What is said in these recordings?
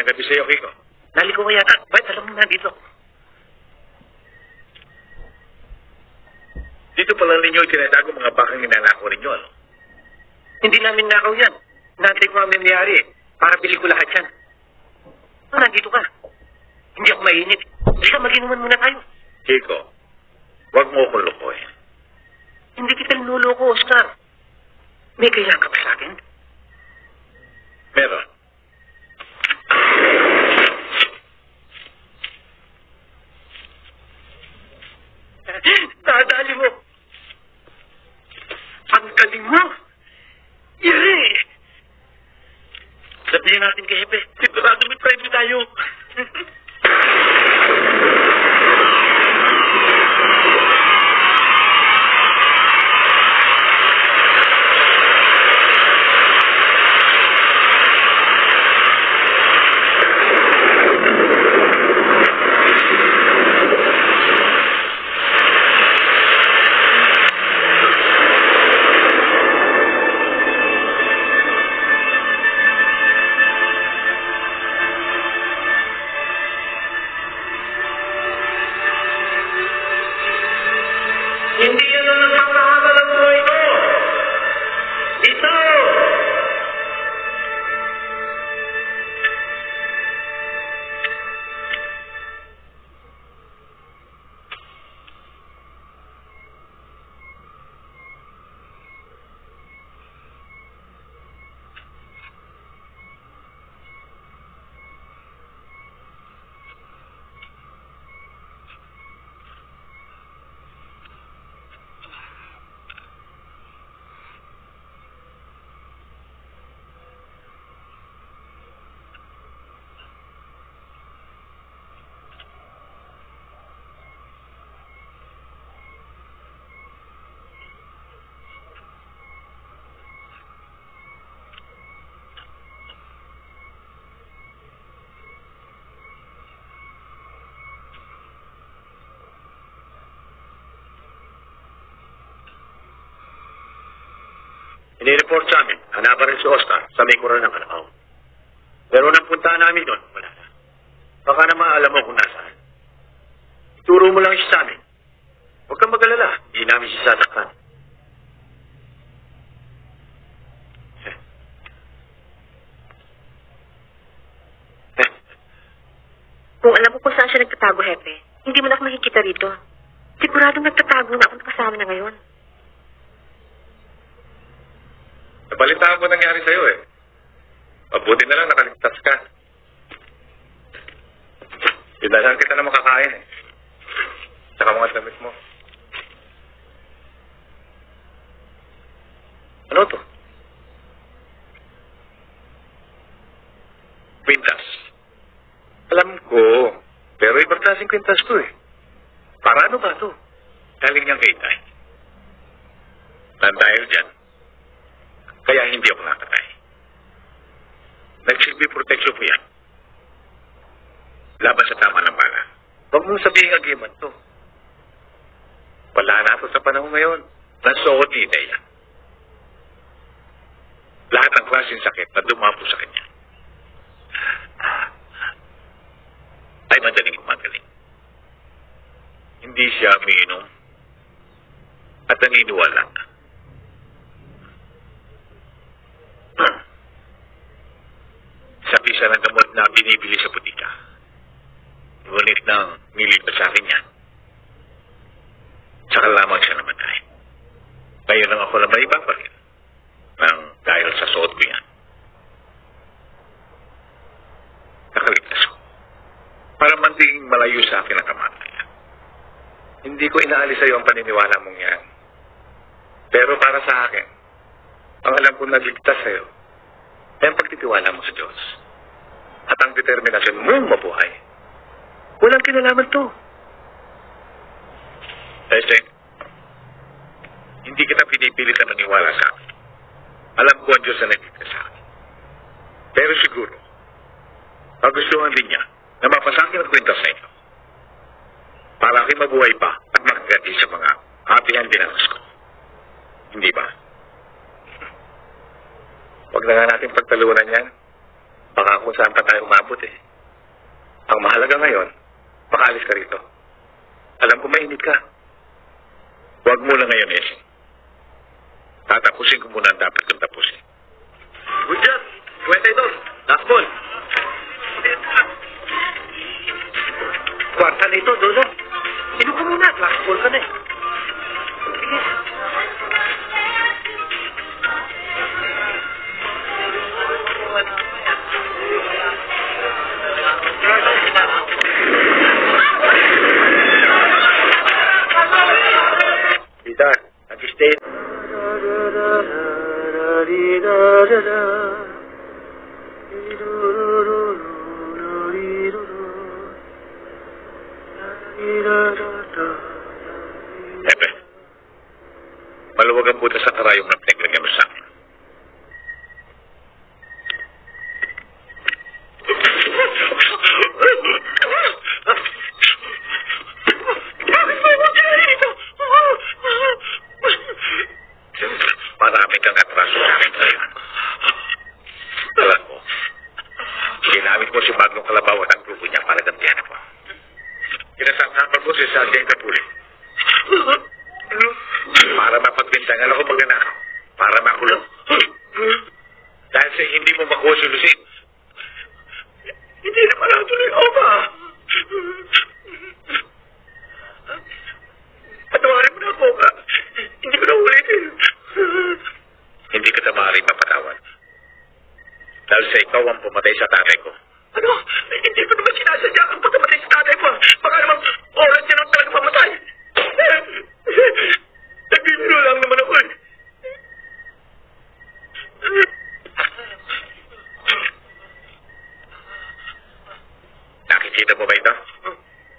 Magandang gabi sa'yo, Kiko. Naliko ka yata. Ba't alam mo nandito? Dito pala ninyo tinatago mga bakang ninanako ninyo, ano? Hindi namin nakaw yan. Nantay ko ang nangyari para bili ko lahat yan. Nandito ka. Hindi ako mainit. Sige, mag-inuman muna tayo. Kiko, huwag mo akong lukuhin. Hindi kita niloloko, Oscar. May kailangan ka pa sa akin? Meron. Dadali mo. Ang galing mo. Iri. Sabihin natin kay Hepe, sigurado may private tayo. Hindi yan ang nagpapahaba ng buhay ko. Ito! Ini-report sa amin, hanapan rin si Oscar sa may kuran ng Kalakaw. Pero nang puntahan namin doon, wala na. Baka naman alam mo kung nasaan. Ituro mo lang siya sa amin. Huwag kang mag-alala, hindi namin siya sasaktan. Kung alam mo kung saan siya nagtatago, Hepe, hindi mo na ako makikita rito. Siguradong nagtatago na ako kasama na ngayon. Nabalitaan ko nangyari sa'yo eh. Mabuti na lang nakaligtas ka. Dinalahan kita na makakain eh. Tsaka mga damit mo. Ano to? Kwintas. Alam ko, pero ibang klaseng kwintas to eh. Para ano ba to? Galing niyang kay Tay. Dahil dyan, kaya hindi ako nakatay. Nagsilbi protection ko yan. Laban sa tama ng bala. Huwag mong sabihin agiman to. Wala na ako sa panahon ngayon. Nasuot ni Ideya. Lahat ng klaseng sakit na dumapo sa kanya ay madaling kumagaling. Hindi siya umiinom at naniniwala ka. Sabi siya ng gamot na binibili sa butika. Ngunit nang nilipas sa akin niya, saka lamang siya namatay. Ngayon lang ako na may ipaparin nang dahil sa suot ko yan. Nakaligtas ko. Para mantingin malayo sa akin ang kamatayan. Hindi ko inaalis sa iyo ang paniniwala mong yan. Pero para sa akin, ang alam ko na ligtas sa iyo, ay ang pagtitiwala mo sa Diyos. At ang determinasyon mong mabuhay. Walang kinalaman to. Este, hindi kita pinipilit na maniwala sa akin. Alam ko ang Diyos na nagligtas sa akin. Pero siguro, magustuhan din niya na mapasakin ang kwenta sa inyo. Para aking mabuhay pa at makaganti sa mga hatihan dinanas ko. Hindi ba? Huwag na nga natin pagtalunan yan. Baka kung saan pa tayo umabot eh. Ang mahalaga ngayon, makaalis ka rito. Alam ko mainit ka. Huwag mo na ngayon, Esing. Tatapusin ko muna ang dapat kong tapusin. Good job. 22. Last ball. Kwarta na ito, Dolo. Sino ka muna? Last ball ka na eh. Sige. Tita, nag-stay. Epe, maluwag ang butas sa karayom na pinaglagyan mo sa akin. Marami kang atraso sa akin ngayon. Alam mo, ginamit mo si Magnong Kalabaw at ang grupo niya para gantihan ako. Kinasangkapan mo si Sergeant Capuli. Para mapagbintangan ako magnanakaw. Para makulong. Dahil sa hindi mo makuha si Lucille. Hindi naman ako tuloy ako ba? Patawarin mo na ako ka. Hindi ko na ulitin. Hindi ka maaaring mapatawad. Dahil sa ikaw ang pumatay sa tatay ko. Ano? Hindi ko naman sinasadya ang pagkamatay sa tatay ko. Baka naman oras niya nang talaga mamatay. Nagbibiro lang naman ako eh. Nakikita mo ba ito?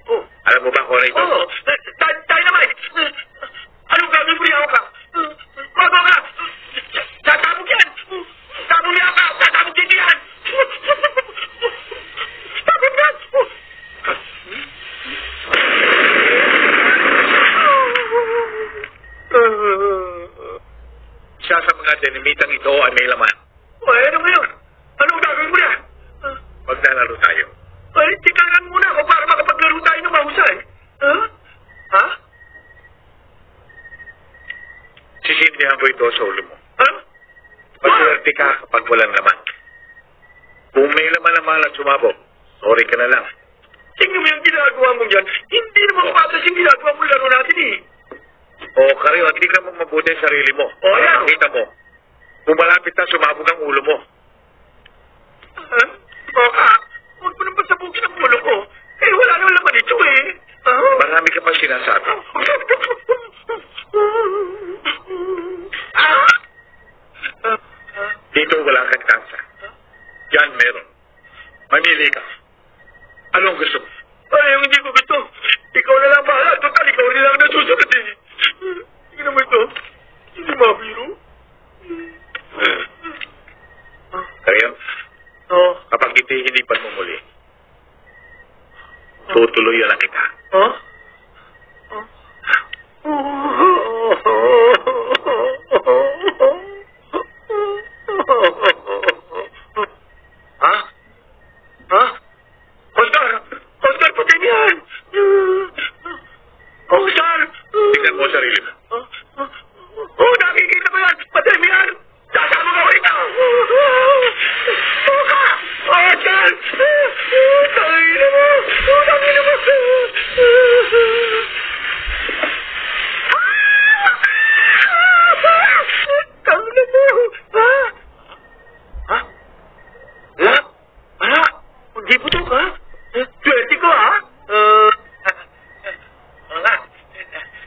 Oh. Alam mo ba kung ano ito? Oo. Dynamite! Anong gagawin mo niya ka? Bago ka! Tatabog yan! Tabog niya ka! Tatabog din yan! Tabog yan! Siya sa mga dinamitang ito ay may laman. Ay, ano mo yun? Anong gagawin mo niya? Maglalaro tayo. Ay, tika lang muna ako para makapaglaro tayo ng mahusay. Ha? Ha? Sisindihan ko ito sa ulo mo. Ano? Maswerte ka kapag walang laman. Kung may laman naman at sumabog, sorry ka na lang. Tingnan mo yung ginagawa mo dyan. Hindi naman patas yung ginagawa mo laro natin eh. O, Karyo, hindi ka mong mabuti ang sarili mo. O, yan. Nakita mo. Kung malapit na sumabog ang ulo mo. Ha? O ka, huwag mo nang pasabugin ang ulo ko. Eh, wala naman laman ito eh. Marami ka pa sinasabi. Dito wala kang kansa. Yan meron. Mamili ka. Anong gusto mo? Ay, yung hindi ko gusto. Ikaw na lang bahala. Total, ikaw rin lang nasusunod eh. Tingnan mo ito. Hindi mabiro. Karyo, Oo. kapag hindi mo muli, tutuloy na kita. Huh? Ha? Ha? Oscar! Oscar, patay niyan! Oscar! Tignan mo ang sarili mo. Oh, nakikita ko yan! Patay niyan! Sasama ko ito! Oscar! Oscar! Tangina mo! Tangina mo! Tangina mo! Ha? Ha? La? Ala? Hindi po ito ka? Swerte ko ha?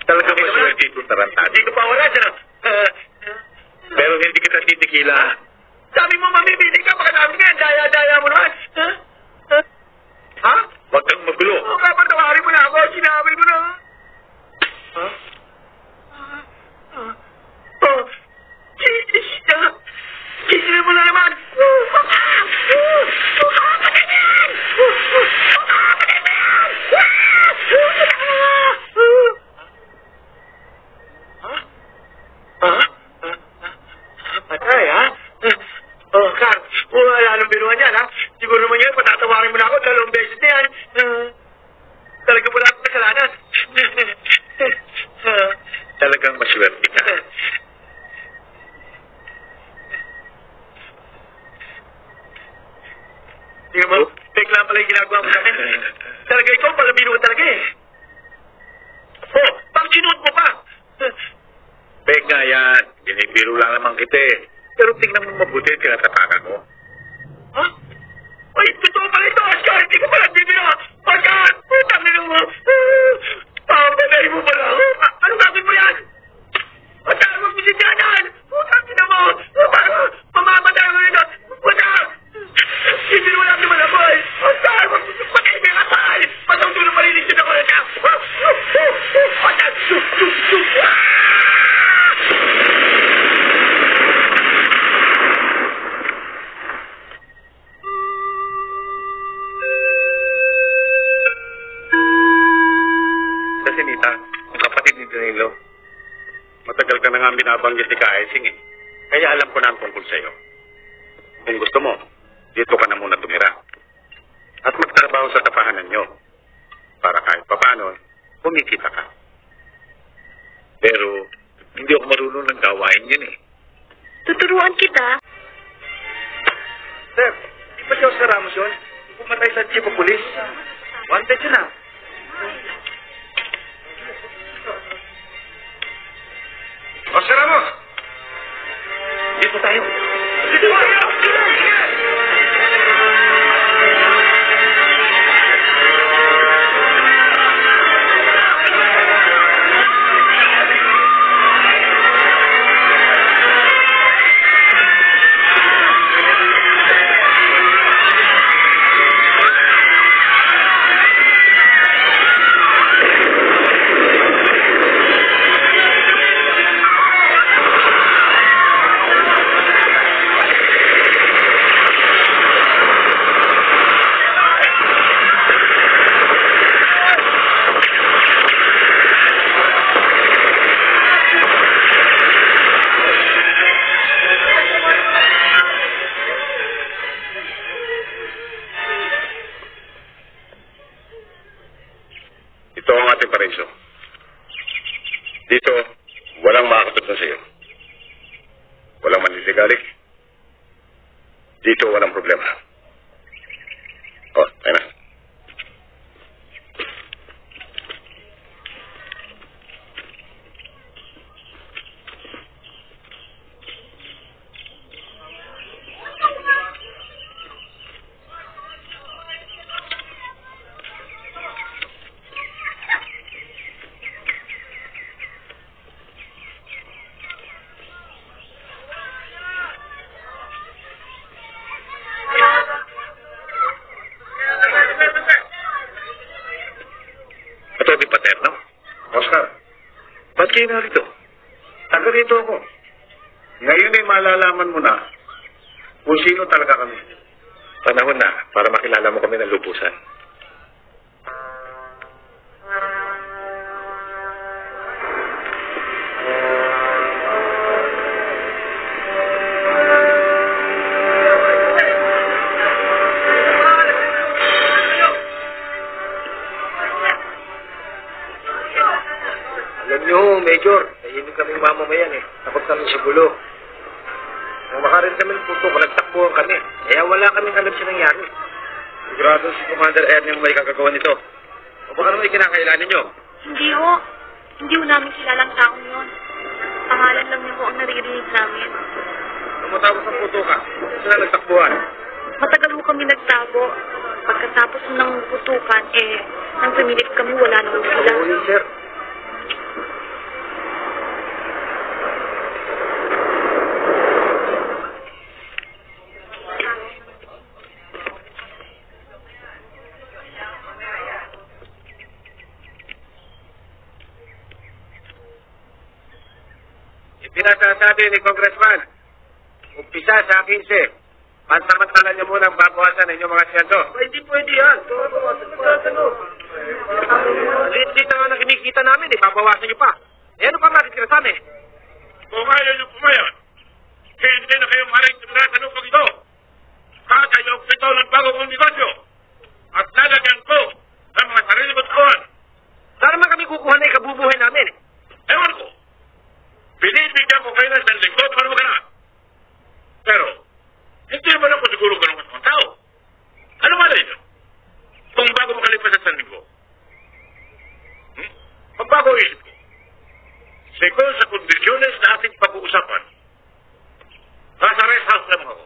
Talaga maswerte itong tarantado. Hindi ko pa wala dyan. Pero hindi kita titikila. Sabi mo mamimili ka, baka namin yan. Daya-daya mo naman. Ha? Huwag kang magulo. Oo, kapatawarin mo na ako. Sinabi mo na. Ha? Oh. Sisili mo na naman. Patay, ha? Oh, Carl, wala nang biruan yan, ha? patawarin mo na ako 2 beses na yan. Talaga wala akong kasalanan. Talagang maswerte ka. Tingnan mo, fake lang pala yung ginagawa mo sa akin. Talaga ikaw, palabino ka talaga eh. Oh, bakit sinuot mo pa? Peg nga yan. Binibiro lang naman kita eh. Pero tingnan mo mabuti ang tinatatakan mo. Ha? Ay, totoo pala ito, Oscar! Hindi ko pala bibiro! Oscar! Putang ina mo! Papaday mo pala ako! Ano gagawin mo yan? Oscar, huwag mo sinyanan! Putang ina mo! Mamamatay mo rin! Oscar! Bibiro lang naman ako eh! Oscar! Huwag mo patay mo yung kapal! Patutulong marinig siya ako na! Oscar! Kasi Nita, ang kapatid ni Danilo. Matagal ka na nga binabanggit ni Kaesing eh. Kaya alam ko na ang tungkol sa'yo. Kung gusto mo, dito ka na muna tumira. At magtrabaho sa tapahanan nyo. Para kahit papano, kumikita ka. Pero, hindi ako marunong ng gawain yun eh. Tuturuan kita. Sir, di ba si Oscar Ramos yun? Pumatay sa chief of police. Wanted yun ah. Oscar Ramos! Dito tayo. Dito tayo! Ito ang ating parenso. Dito, walang makakatulong sa'yo. Walang manliligalig. Dito, walang problema. Oh, ayun na. Ito, di Paterno. Oscar, ba't kayo narito? Taga rito ako. Ngayon ay malalaman mo na kung sino talaga kami. Panahon na para makilala mo kami ng lubusan. Alam niyo, Major, nahimik kaming mamamayan eh. Takot kami sa gulo. Nang makarin kami ng puto, nagtakbuhan kami. Kaya wala kaming alam sa nangyari. Sigurado si Commander Ernie ang may kakagawa nito. O baka naman kinakailangan ninyo? Hindi ho. Hindi ho namin kilalang taong yun. Pangalan lang niyo ho ang naririnig namin. Nung matapos ang puto ka, saan na nagtakbuhan? Matagal ho kami nagtago. Pagkatapos ng putukan, nang pumilit kami, wala na ho sila. Oo, sir. Pinasasabi ni Congressman, umpisa sa 15, pansamantala niyo muna ang babawasan ng inyong mga siyento. Hindi pwede yan. Lit-lit na nga kinikita namin, babawasan niyo pa. Ano pa makikita sa amin? Kung ayaw niyo pumayag, hindi na kayo maring tumira sa lupang ito. At ayaw ko ito ng bago kong negosyo. Según sa kondisyones na ating pag-uusapan, nasa rest house naman ako.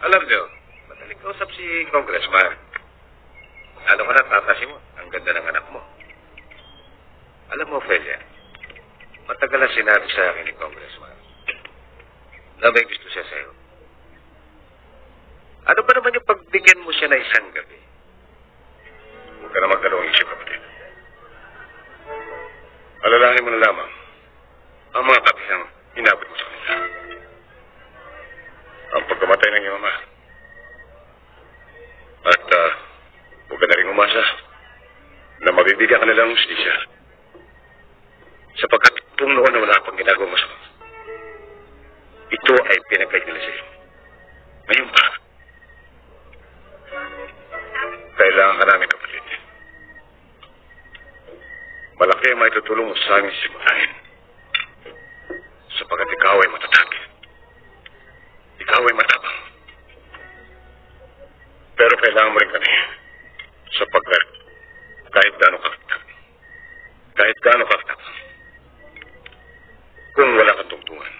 Alam niyo, madaling kausap si Congressman. Lalo ka na tatasin mo. Ang ganda ng anak mo. Alam mo, Ophelia, matagal na sinabi sa akin ni Congressman na may gusto siya sa'yo. Ano ba naman yung pagbigyan mo siya na isang gabi? Huwag ka na magdalawang isip, kapatid. Alalahanin mo na lamang ang mga kabisang inabot mo sa kanila. Ang pagkamatay ng iyong ama. At huwag ka na rin umasa na mabibigyan ka nilang hustisya. Sapagkat kung noon na wala pang ginagawa mo sa ito ay pinagkait nila sa'yo. Ngayon pa, kailangan ka namin, kapatid. Malaki ang maitutulong mo sa aming simulahin. Sapagkat ikaw ay matatag. Ikaw ay matapang. Pero kailangan mo rin kami. Sapagkat kahit gaano kakatapang, kung wala kang tungtungan,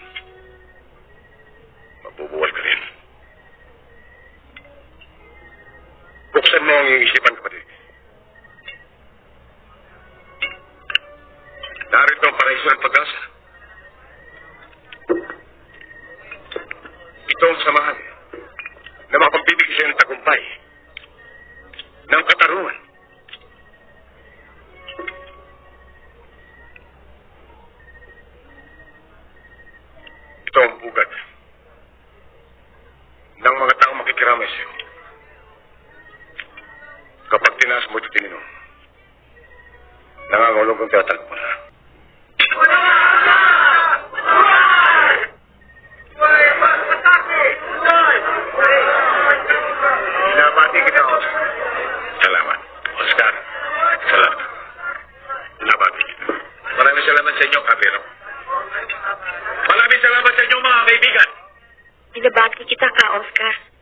mabubuwal ka rin. Buksan mo ang iyong isipan, kapatid. Narito ang paraiso ng pag-asa. Ito ang samahan na makapagbibigay sa'yo ng tagumpay, ng katarungan. Ito ang bugad ng mga taong makikiramay sa'yo. Kapag tinaas mo ito tininom, nangangulong kong tinatalog mo na. Binabati kita, Oscar. Salamat. Oscar, salamat. Binabati kita. Maraming salamat sa inyo, Kabiro. Maraming salamat sa inyo, mga kaibigan. Binabati kita ka, Oscar.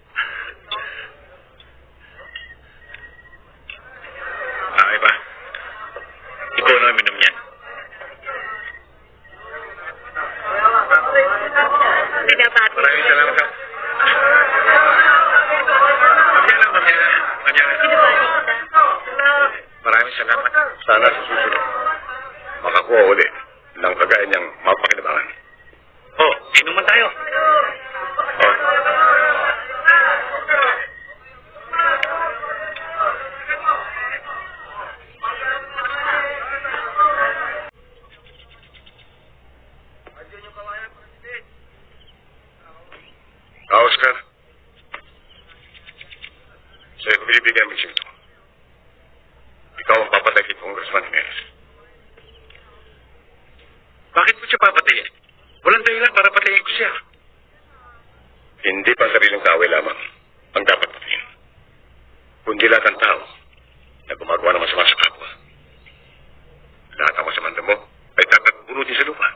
Iba. Ikaw na minom yan. Binabati. Maraming salamat ka. Mamaya na. Binabati kita. Maraming salamat. Sana sa susunod, makakuha ulit ng kagaya niyang mapakinabangan. Oh, inuman tayo. Oh. Oscar, sa'yo ko binibigyan ang misyon ito. Ikaw ang papatay kay Congressman Jimenez. Bakit mo siya papatayin? Walang dahilan para patayin ko siya. Hindi pa sariling kaaway lamang ang dapat patayin, kundi lahat ng tao na gumagawa ng masama sa kapwa. Lahat ng masamang damo ay dapat bunutin sa lupa.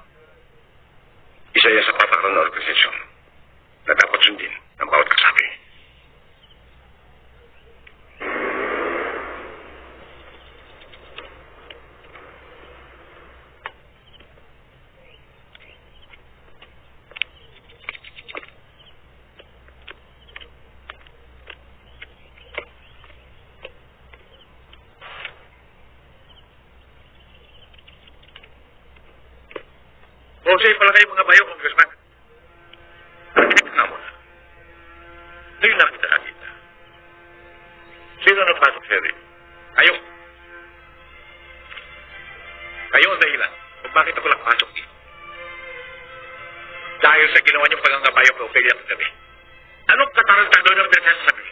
Isa yan sa patakaran ng organisasyon na dapat sundin ng bawat kasapi. Jose, pala kayo mga bayo, Congressman. Nakita nga mo na. Ngayon nakita kita. Sino napasok siya rin? Kayo. Kayo ang dahilan kung bakit ako nakapasok dito. Dahil sa ginawa niyong pangangabayo kay Ophelia kagabi. Anong katarantaduhan ang pinagsasabi?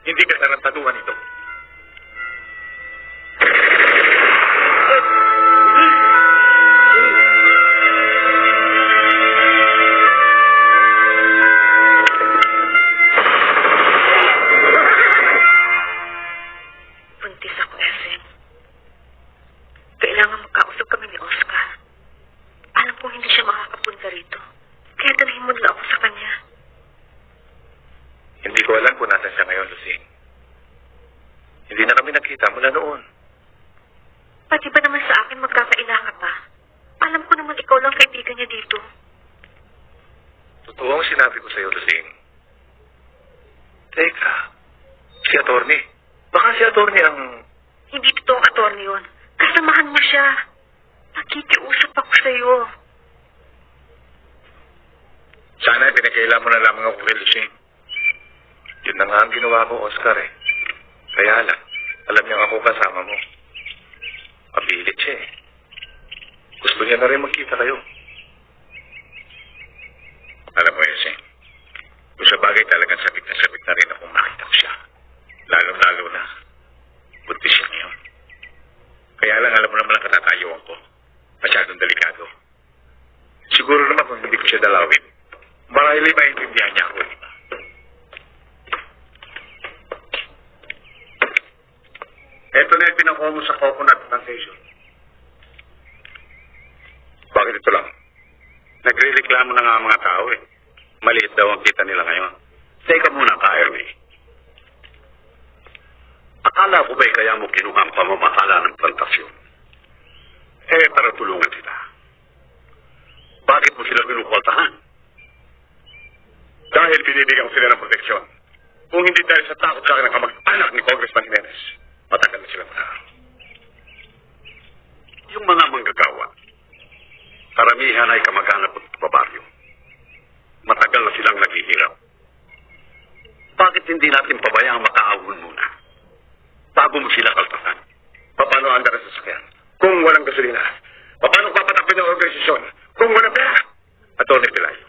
Hindi katarantaduhan ito. Buntis ako, SM. Kailangan magkausap kami ni Oscar. Alam kong hindi siya makakapunta rito. Kaya dalhin mo nila ako sa kanya. Hindi ko alam kung nasan siya ngayon, Lucing. Hindi na kami nakita mula noon. Pati ba naman sa akin magkakaila ka pa? Alam naman ikaw lang kaibigan niya dito. Totoo ang sinabi ko sa'yo, Lasing. Teka, si attorney. Baka si attorney ang... Hindi totoong attorney yun. Kasamahan mo siya. Nakikiusap ako sa'yo. Sana pinakailan mo na lamang ako kay Lasing. Yun na nga ang ginawa ko, Oscar eh. Kaya lang, alam niya ako kasama mo. Mapilit siya eh. Gusto niya na rin magkita kayo. Alam mo, Lasing, kung sa bagay talagang sabik na rin akong makita ko siya. Lalo-lalo na, buntis siya ngayon. Kaya lang alam mo naman ang katatayuan ko. Masyadong delikado. Siguro naman kung hindi ko siya dalawin, marahil maintindihan niya ako. Ito na yung pinakuha mo sa coconut plantation. Bakit ito lang? Nagre-reklamo na nga ang mga tao eh. Maliit daw ang kita nila ngayon. Teka muna ka, Ernie. Akala ko ba'y kaya mo kinuha ang pamamahala ng plantasyon? Eh, para tulungan sila. Bakit mo sila pinukwaltahan? Dahil binibigyan ko sila ng proteksyon. Kung hindi dahil sa takot sa akin ang kamag-anak ni Congressman Jimenez, matagal na sila muna. Yung mga manggagawa, karamihan ay kamag-anak at babaryo. Matagal na silang naghihirap. Bakit hindi natin pabayaang makaahon muna? Bago mo sila kaltasan. Paano ang daras sa sasakyan? Kung walang gasolina. Paano papatakpin ang organisasyon? Kung walang pera? Atty. Pelayo.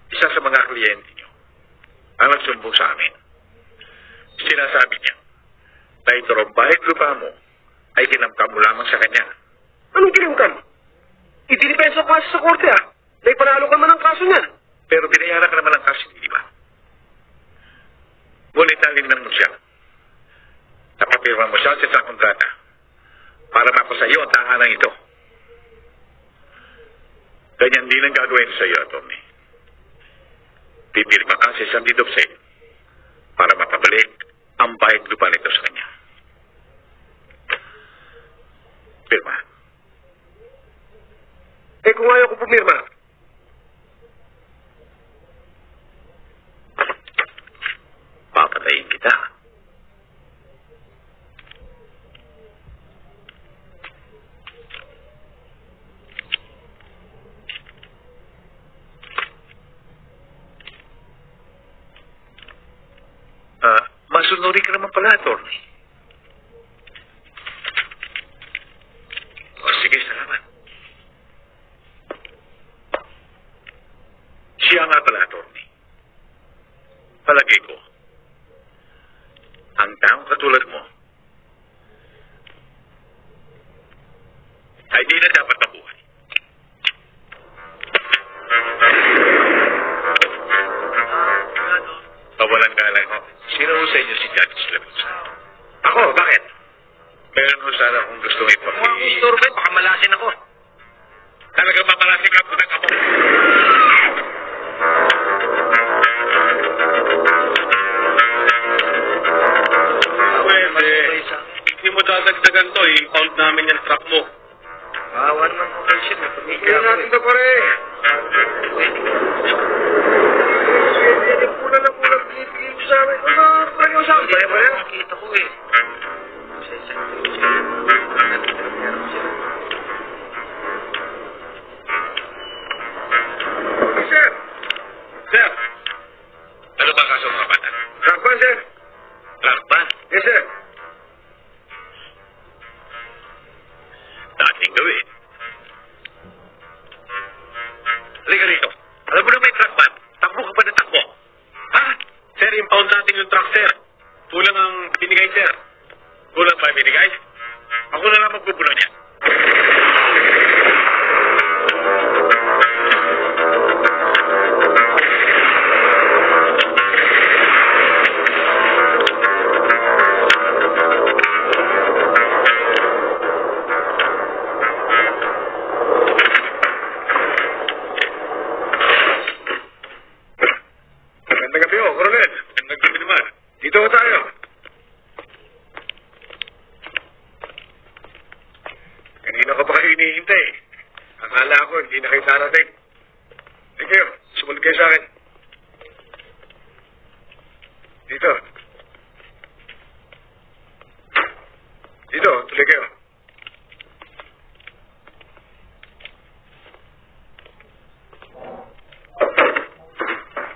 Isa sa mga kliyente niyo ang nagsumbong sa amin. Sinasabi niya na ito raw bahit lupa mo ay kinamkam mo lamang sa kanya. Anong kinamkam? Idinipensa ko kasi sa korte May panalo ka man ang kaso niya. Pero binayaran ka naman ang kaso, di ba? Ngunit nalinlang mo siya. Napapirma mo siya sa kontrata para mapasa iyo ang tahanan ito. Ganyan din ang gagawin sa iyo, Atty. Pipirma ka sa isang deed of sale para mapabalik ang bahit lupa nito sa kanya. Pirma. Eh kung ayaw ko pumirma, Papatayin kita. Masunuri ka naman pala, Atty. O sige, salamat. Siya nga pala, Atty. Palagay ko, ang taong katulad mo ay di na dapat mabuhay. Pawalang galang ho. Sino ho sa inyo si Judge Lagusa? Ako, bakit? Meron ho sana kung gusto may paki... kung gusto rin, baka malasin ako. Talagang mamalasin ka po ng ako. Hindi mo dadagdagan to, i-impound namin yung truck mo. Awa naman po kayo siya. Kaya natin ito pare. Kulang na kulang. Pinipigil mo sa amin. Ano ba yung sa amin? Kaya nakita ko eh. Sir! Sir! Ano ba kaso mga bata? Lakban, sir! Lakban? Yes, sir! Dating gawin. Halika rito. Alam mo na may truck ban. Takbo ka pa ng takbo. Ha? Sir, impound natin yung truck, sir. Kulang ang binigay, sir. Kulang ba binigay? Ako na lang magpupuno niya. Magandang gabi ho, Coronel. Magandang gabi naman. Dito ho tayo. Kanina ka pa kayo hinihintay. hindi na kayo darating. Sige kayo, sumunod kayo sa akin. Dito. Dito, tuloy kayo.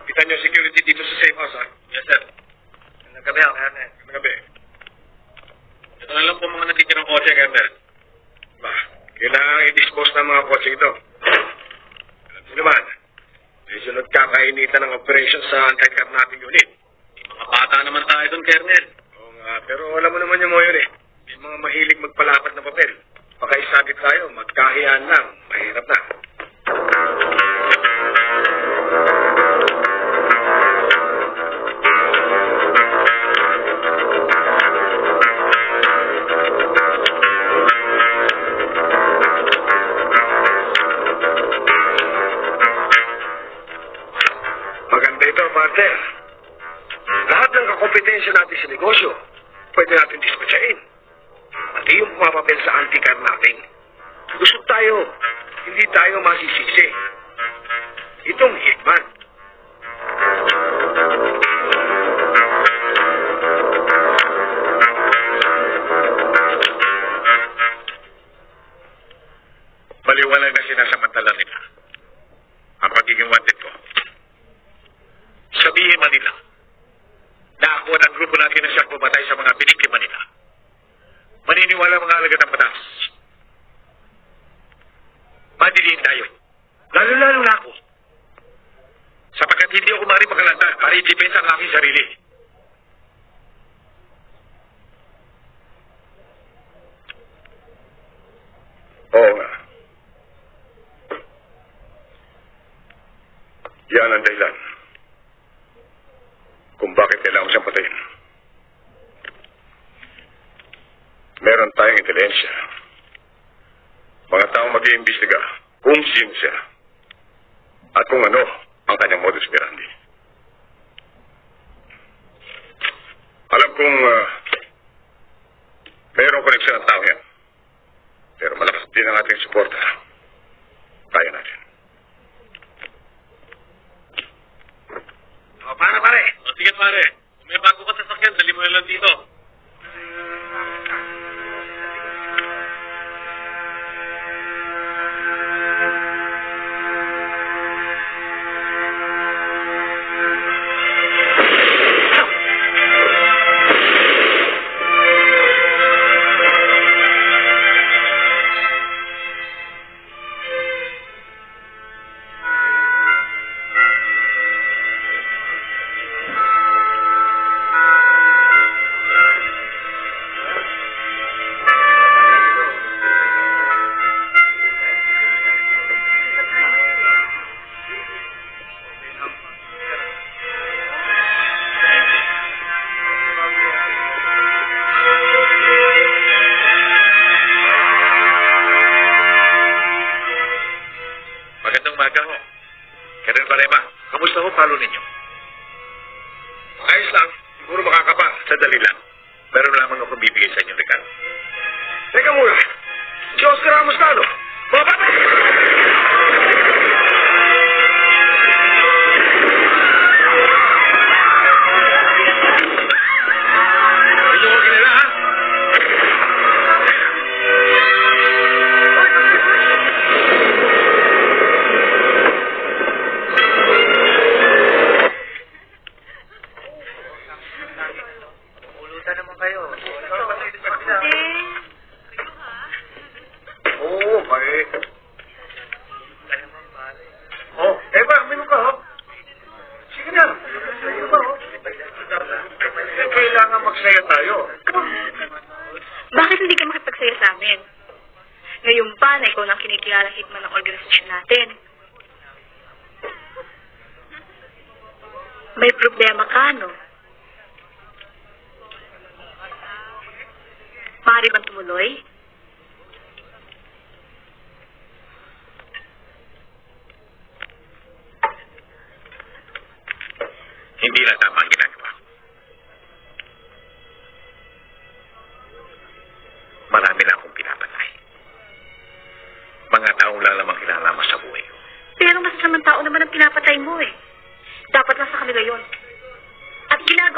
Kita niyo security dito sa safe house, ha? Yes, sir. Nagabi ako, Colonel. Nagabi. Ito na lang po mga natitirang kotse, Colonel. Ba, kailangan i-dispose ng mga kotse ito. Alam niyo naman, medyo nagkakainitan ng operation sa anti-carnatic unit. Mga bata naman tayo doon, Colonel. Oo nga, pero alam mo naman yung mga yun eh. Yung mga mahilig magpalapat na papel. Baka isabit tayo, magkahiyaan lang. Mahirap na. Maganda ito, partner. Lahat ng kakompetensya natin sa negosyo, pwede natin dispatchain. Pati yung pumapapel sa anti-car natin. Lusot tayo. Hindi tayo masisisi. Itong hitman. Maliwanag na sinasamantala nila ang pagiging wanted ko. Sabihin man nila na ako at ang grupo natin na siyang pumatay sa mga biniktima nila. Maniniwala mga alagad ng batas. Madiliin tayo. Lalo-lalo na ako. Sapagkat hindi ako maaaring makalanta para i-depensa ang aking sarili. Oo nga. Yan ang dahilan kung bakit kailangan siyang patayin. Meron tayong intelensya. Mga taong mag-iimbestiga kung sino siya at kung ano ang kanyang modus operandi. Alam kong mayroong koneksyon ang tao yan. Pero malakas din ang ating suporta. Kaya natin. O, pare. O, sige, pare. Kung may bago ka sa sakyan, dali mo na lang dito. Magandang umaga ho. Colonel Barema, kamusta ho palo ninyo? Ayos lang. Siguro makakapa. Sadali lang. Meron lamang akong bibigay sa inyo, Ricardo. Teka muna. Si Oscar Ramos na ano? Mga bata! Hindi ko kinala, ha? Ulutan naman kayo. Oo, may... Oh, Eva, minum ka, ho? Sige na. Sige ba, ho? Kailangan magsaya tayo. Bakit hindi ka makipagsaya sa amin? Ngayon pa na ikaw nang kinikilalang hitman ng organisasyon natin. May problema ka, no? Maaari bang tumuloy? Hindi na tama ang ginagawa. Marami na akong pinapatay. Mga taong lalamang kinalaman sa buhay.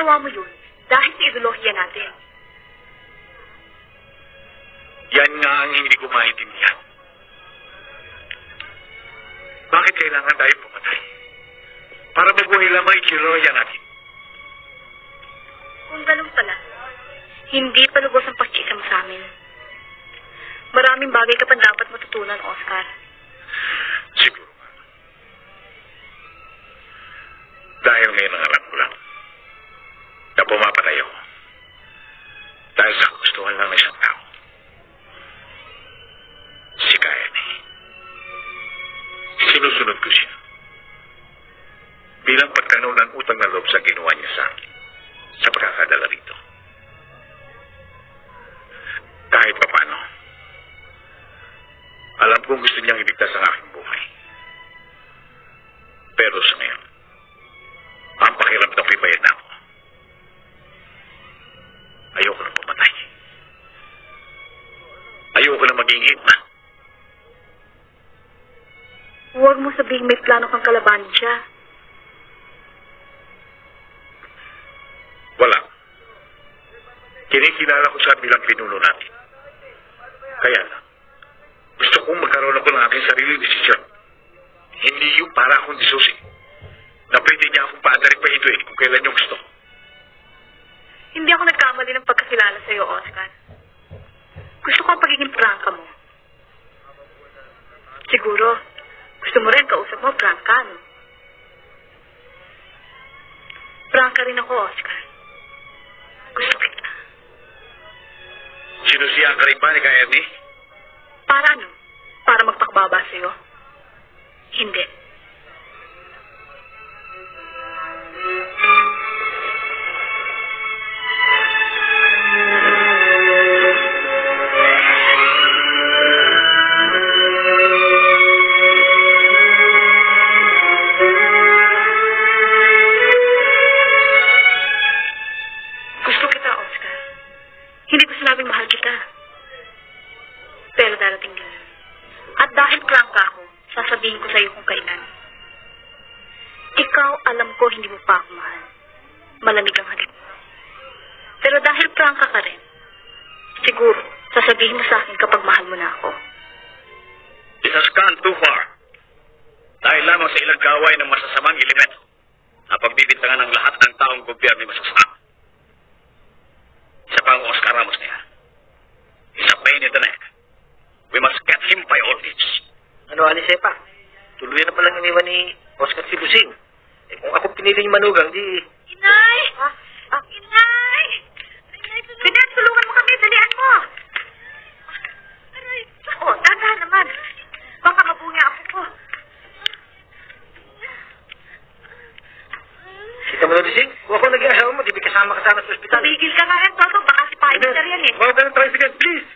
ginawa mo yun dahil sa ideolohiya natin. Yan nga ang hindi ko maintindihan. Bakit kailangan tayo pumatay? Para mabuhay lamang ikiroya natin. Kung ganun pala, hindi pa lubos ang pagkikam sa amin. Maraming bagay ka pa dapat matutunan, Oscar. Siguro nga. Dahil may nangarap ko lang na pumapatay ako. Dahil sa kagustuhan lang ng isang tao. Si Kayan. Sinusunod ko siya. Bilang pagtanaw ng utang na loob sa ginawa niya sa akin sa pagkakadala rito. Kahit pa paano, alam kong gusto niyang iligtas ang aking buhay. Pero sa ngayon, ang pakiramdam ko'y bayad na ako. Ayoko na pumatay. Ayoko na maging hitman. Huwag mo sabihing may plano kang kalabanin siya. Wala. Kinikilala ko siya bilang pinuno natin. Kaya lang, gusto kong magkaroon ako ng aking sariling desisyon. Hindi yung para akong disusi. Na pwede niya akong paandarin pa hintuin kung kailan niyo gusto. Hindi ako nagkamali ng pagkakilala sa'yo, Oscar. Gusto ko ang pagiging prangka mo. Siguro, gusto mo rin kausap mo, prangka, no? Prangka rin ako, Oscar. Gusto kita. Sinusiyan ka rin ba ni Kay Ernie? Para ano? Para magpakbaba sa'yo? Hindi. Gusto kita, Oscar. Hindi ko sinabing mahal kita. Pero darating din yun. At dahil prangka ako, sasabihin ko sa'yo kung kailan. Ikaw, alam ko, hindi mo pa ako mahal. Malamig ang halik mo. Pero dahil prangka ka rin, siguro, sasabihin mo sa akin kapag mahal mo na ako. It has gone too far. Dahil lamang sa ilang gaway ng masasamang elemento na pagbibintangan ng lahat ng taong gobyerno ay masasama. Isa pa ang Oscar Ramos na yan. He's a pain in the neck. We must get him by all means. Ano, Alisepa? Tuluyan na palang iniwan ni Oscar si Busing. Eh, kung ako pinili yung manugang, di... Inay! Inay! Pinet, tulungan mo kami. Dalian mo. Aray. Oo, dahan naman. Baka mabunga ako ko. Kita mo na, Busing? Kung ako nag-iasawa mo, di ba kasama ka sana sa ospital? Tumigil ka nga rin, Toto. Baka si Pioneer yan eh. Huwag ka ng tricycle, please!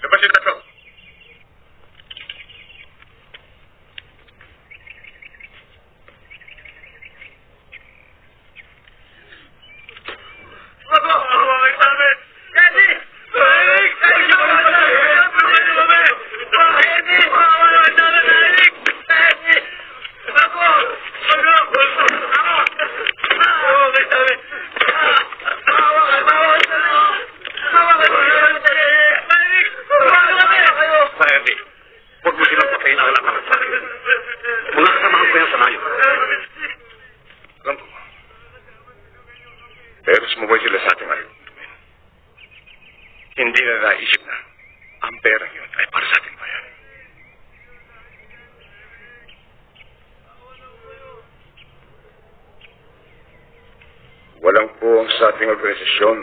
Labas yung tatlo. Huwag mo silang patayin ang anak sa akin. Mga kasamahan ko yan sa nayo. Alam ko. Pero sumubay sila sa ating ayaw. Hindi na naisip na ang perang yun ay para sa ating bayan. Walang puwang sa ating organisasyon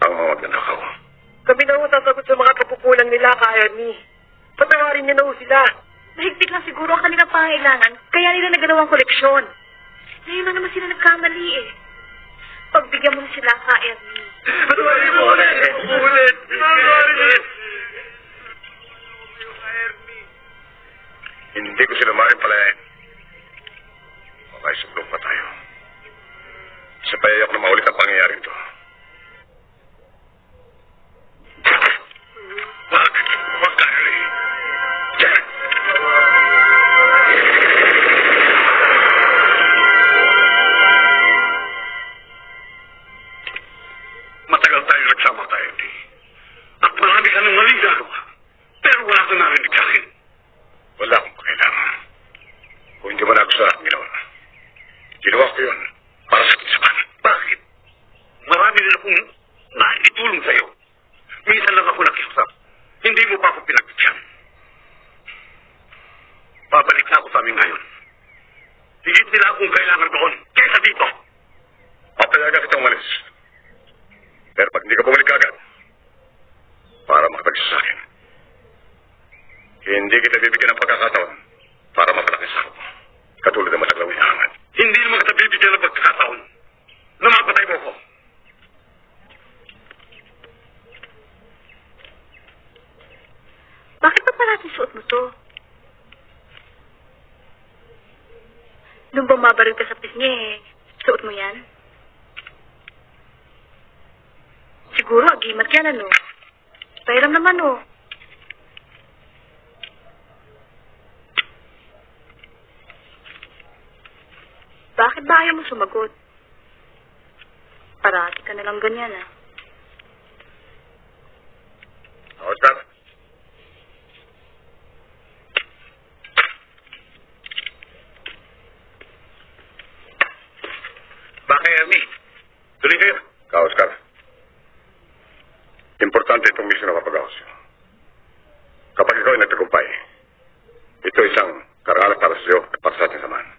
ang mga magnanakaw. Kami na ang sasagot sa mga pagkukulang nila, kaya ni. Patawarin niyo na ho sila. Mahigpit lang siguro ang kanilang pangailangan, kaya nila nagalawang koleksyon. Ngayon na naman sila nagkamali eh. Pagbigyan mo na sila, Ernie. Patawarin mo ulit! Ulit! Patawarin ulit! Hindi ko sila maaaring palayain. Makasublong pa tayo. Sa payayak na maulit ang pangyayari ito. Wag Carly. Jack! Matagal tayo nagsama tayo, di. At marami ka ng maling gagawa. Pero wala kang narinig sa akin. Wala akong pakialam. Kung hindi mo nagustuhan ang ginawa. Ginawa ko yun para sa kinsapan. Bakit? Marami rin akong naitulong sa'yo. Minsan lang ako nakiusap. Hindi mo pa ako pinagbigyan. Babalik na ako sa amin ngayon. Higit nila akong kailangan doon kaysa dito. Papayagan kitang umalis. Pero pag hindi ka bumalik agad, para makapagsa sa akin, hindi kita bibigyan ng pagkakataon para mapalaki sa ako. Katulad ng mataglaw ni Ahmad. Hindi naman kita bibigyan ng pagkakataon na mapatay mo ko. Bakit pa parating suot mo to? Nung bumabaril ka sa pisngi, suot mo yan? Siguro, agimat yan, ano? Pairam naman, oh. Bakit ba ayaw mo sumagot? Parati ka nalang ganyan, ah. Oscar? Bakit, Ernie? Tuloy kayo. Ka, Oscar. Importante itong misyon na mapag-ahos. Kapag ikaw ay nagtagumpay, ito isang karangalan para sa iyo at para sa ating samahan.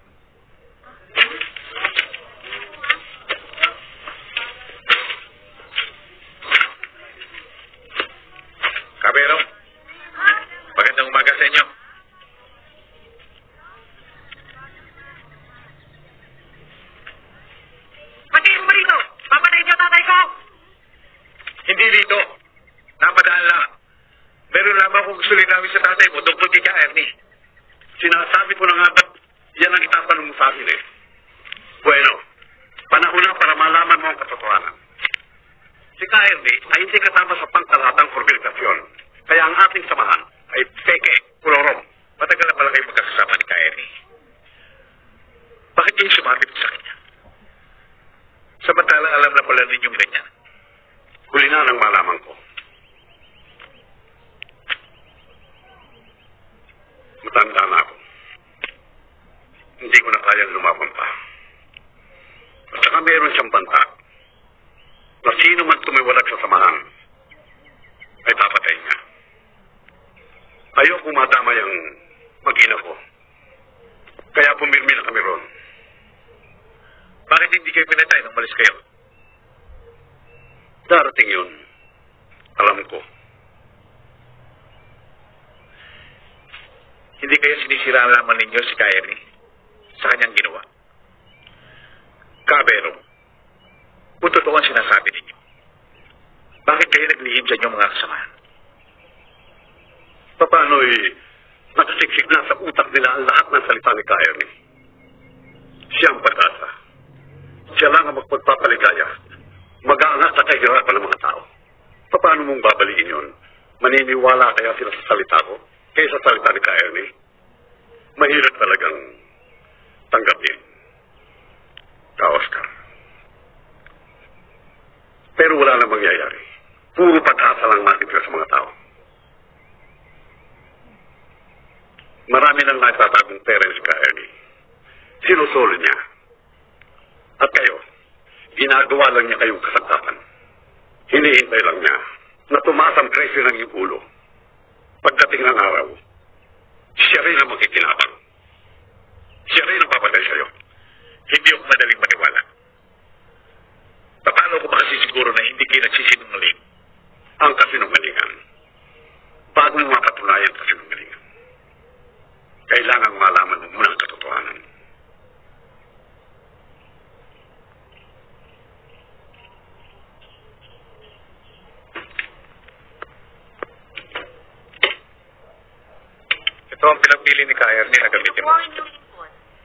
Kabero, magandang umaga sa inyo. Pati mo rito! Papatay niyo tatay ko! Hindi dito. Napadaan lang. Meron lamang kung gusto rin namin sa tatay mo, Dr. Kika Ernie. Sinasabi ko na nga ba't yan ang itatanong mo sa akin eh. Bueno, panahon na para malaman mo ang katotohanan. Si Kaerni ay hindi kasama sa pangkalatang forbilikasyon. Kaya ang ating samahan ay peke, pulorong. Matagal na pala kayo magkakasama ni Ernie. Bakit kayo sumabit sa kanya? Samantalang alam na pala ninyong ganyan. Huli na nang malaman ko. Matanda na ako. Hindi ko na kayang lumaban pa. At saka meron siyang banta na sino man tumiwalag sa samahan ay papatay niya. Ayoko madama yung mag-ina ko. Kaya pumirmi na kami ron. Bakit hindi kayo pinatay nang malis kayo? Darating yun. Alam ko. Hindi kayo sinisiraan lamang ninyo si Ernie sa kanyang ginawa. Kabero, kung totoo ang sinasabi ninyo, bakit kayo naglihim sa inyong mga kasamahan? Paano'y nakasiksik na sa utak nila ang lahat ng salita ni Ernie. Siya ang pag-asa. Siya lang ang magpagpapaligaya. Mag-aangat sa kahirapan ng mga tao. Paano mong babaliin yun? Maniniwala kaya sila sa salita ko? Kaya sa salita ni Ernie? Mahirap talagang tanggapin. Oscar. Pero wala na mangyayari. Puro pag-asa lang matitira sa mga tao. Marami nang natatagong pera si Ernie. Sinusolo niya. At kayo, ginagawa lang niya kayong kasangkapan. Hinihintay lang niya na tumaas ang presyo ng iyong ulo. Pagdating ng araw, siya rin ang makikinabang. Siya rin ang papatay sa'yo. Hindi ako madaling maniwala. Paano ko makasisiguro na hindi kayo nagsisinungaling? Ang kasinungalingan. Bago mo mapatunayan ang kasinungalingan, kailangang malaman mo muna ang katotohanan. Ito ang pinapili ni Ernie na gamitin mo.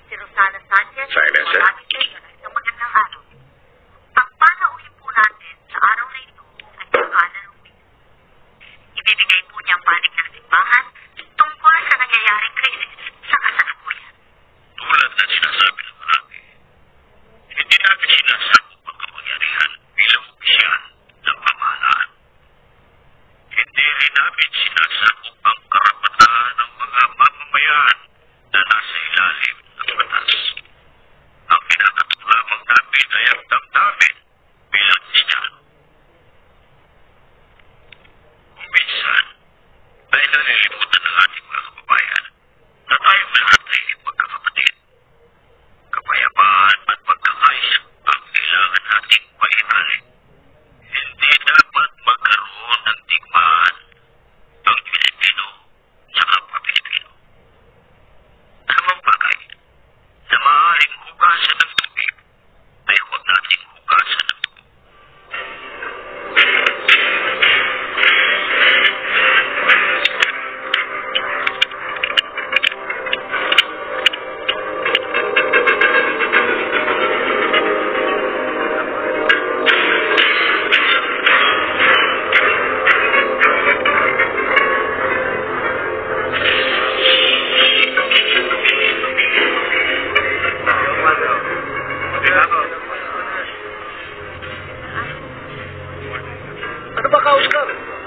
Si Rosana Sanchez. Silencer. Isang magandang araw.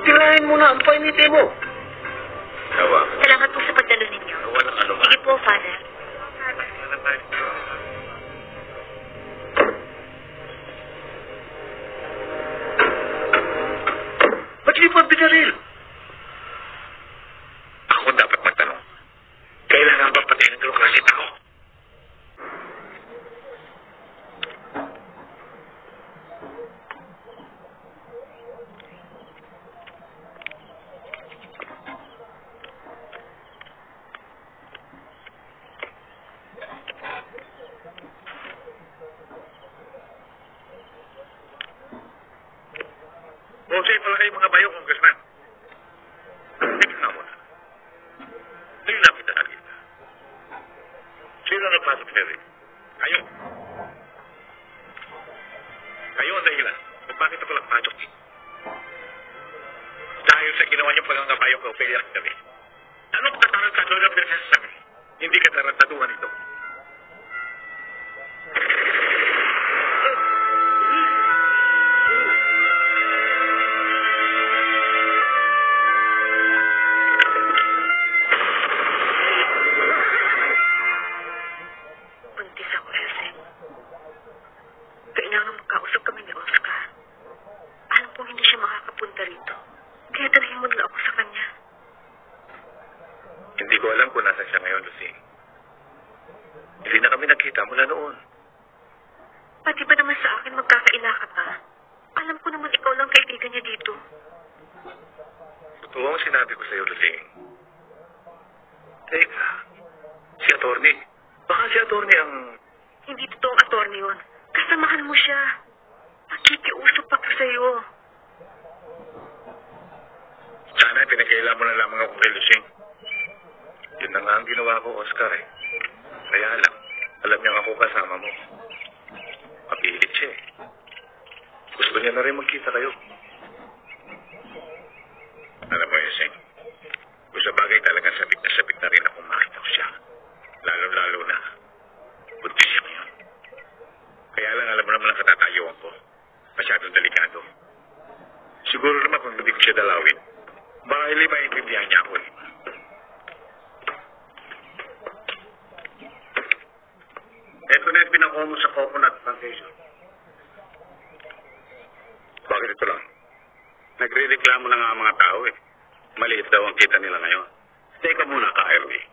Tirahin mo na ang painite mo. Tawa. Salamat po sa pagdalo ninyo. Walang ano Sige po, Father. Ba't hindi pa binaril? Ako dapat magtanong. Kailangan ba patayin ng ganong klase tao? Jose, pala kayo mga bayo, Congressman. Tingnan nga muna. Nilapitan kita. Sino nagpasok Henry? Kayo. Kayo ang dahilan kung bakit ako nagpasok dito. Dahil sa ginawa niyong pangangabayo ko, Ophelia kami. Anong katarantado na pinagsasabi? Hindi ka tarantaduhan ito. Buntis ako, Elsie. Kailangan magkausap kami ni Oscar. Alam kong hindi siya makakapunta rito. Kaya dalahin mo na ako sa kanya. Hindi ko alam kung nasan siya ngayon, Lucy. Hindi na kami nagkita mula noon. Pati ba naman sa akin magkakaila ka pa? Alam ko naman ikaw lang kaibigan niya dito. Totoo ang sinabi ko sa'yo, Lucy. Teka, si Atty. Baka si Atty. ang... Hindi totoong attorney yun. Kasamahan mo siya. Nakikiusap ako sa'yo. Sana pinagkaila mo na lamang ako kay Lucy. Yun na nga ang ginawa ko, Oscar eh. Kaya lang, alam niyang ako kasama mo. Mapilit siya eh. Gusto niya na rin magkita kayo. Alam mo, Yuseng, kung sa bagay talaga sabik na rin akong makita ko siya. Lalo-lalo na, buntis siya ngayon. Kaya lang alam mo naman ang katatayuan ko. Masyadong delikado. Siguro naman kung hindi ko siya dalawin, baka hindi maintindihan niya ako eh. Ito na yung pinakuha mo sa coconut plantation. Bakit ito lang? Nagre-reklamo na nga ang mga tao eh. Maliit daw ang kita nila ngayon. Teka muna ka, Ernie.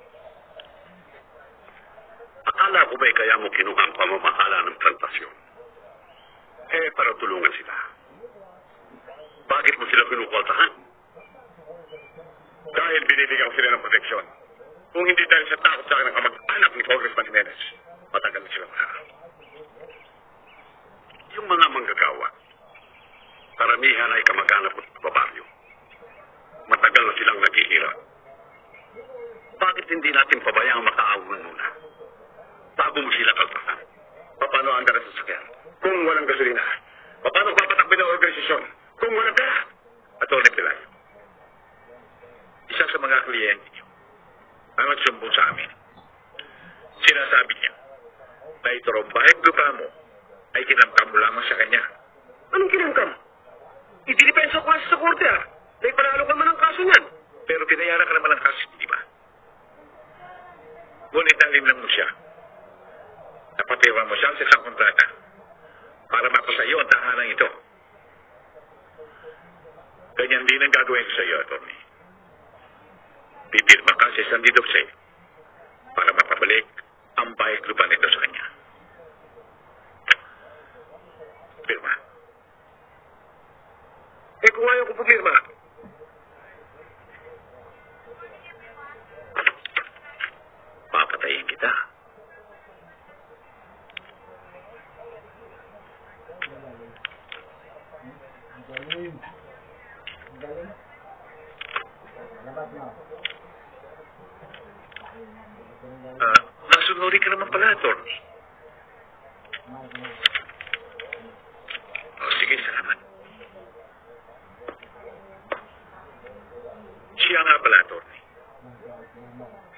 Akala ko ba'y kaya mo kinuha ang pamamahala ng plantasyon? Eh, para tulungan sila. Bakit mo sila pinukwaltahan? Dahil binibigyan ko sila ng proteksyon. Kung hindi dahil sa takot sa akin ng kamag-anak ni Congressman Jimenez, matagal na sila maharap. Yung mga manggagawa, karamihan ay kamag-anak at babaryo. Matagal na silang naghihirap. Bakit hindi natin pabayang makaawon muna? Bago mo sila kaltasan. Paano ang dara sa sakyan? Kung walang gasolina. Paano papatakbo ng organisasyon? Kung walang pera? Atty. Pelayo. Isa sa mga kliyente niyo ang nagsumbong sa amin. Sinasabi niya na ito raw bahig lupa mo ay kinamkam mo lamang sa kanya. Anong kinangkam? Idinipensa ko kasi sa korte ah. May panalo ka man ang kaso niyan. Pero binayaran ka naman ng kaso, di ba? Ngunit nalim lang mo siya. Napapirma mo siya sa isang kontrata para mapasa iyo ang tahanan ito. Ganyan din ang gagawin ko sa iyo, Atty. Pipirma ka sa isang didokse para mapabalik ang bahig lupa nito sa kanya. Pirma. Eh kung ayaw ko pupirma, Papatayin kita. Nasunuri ka naman pala, Atty. Sige, salamat. Siya nga pala, Atty.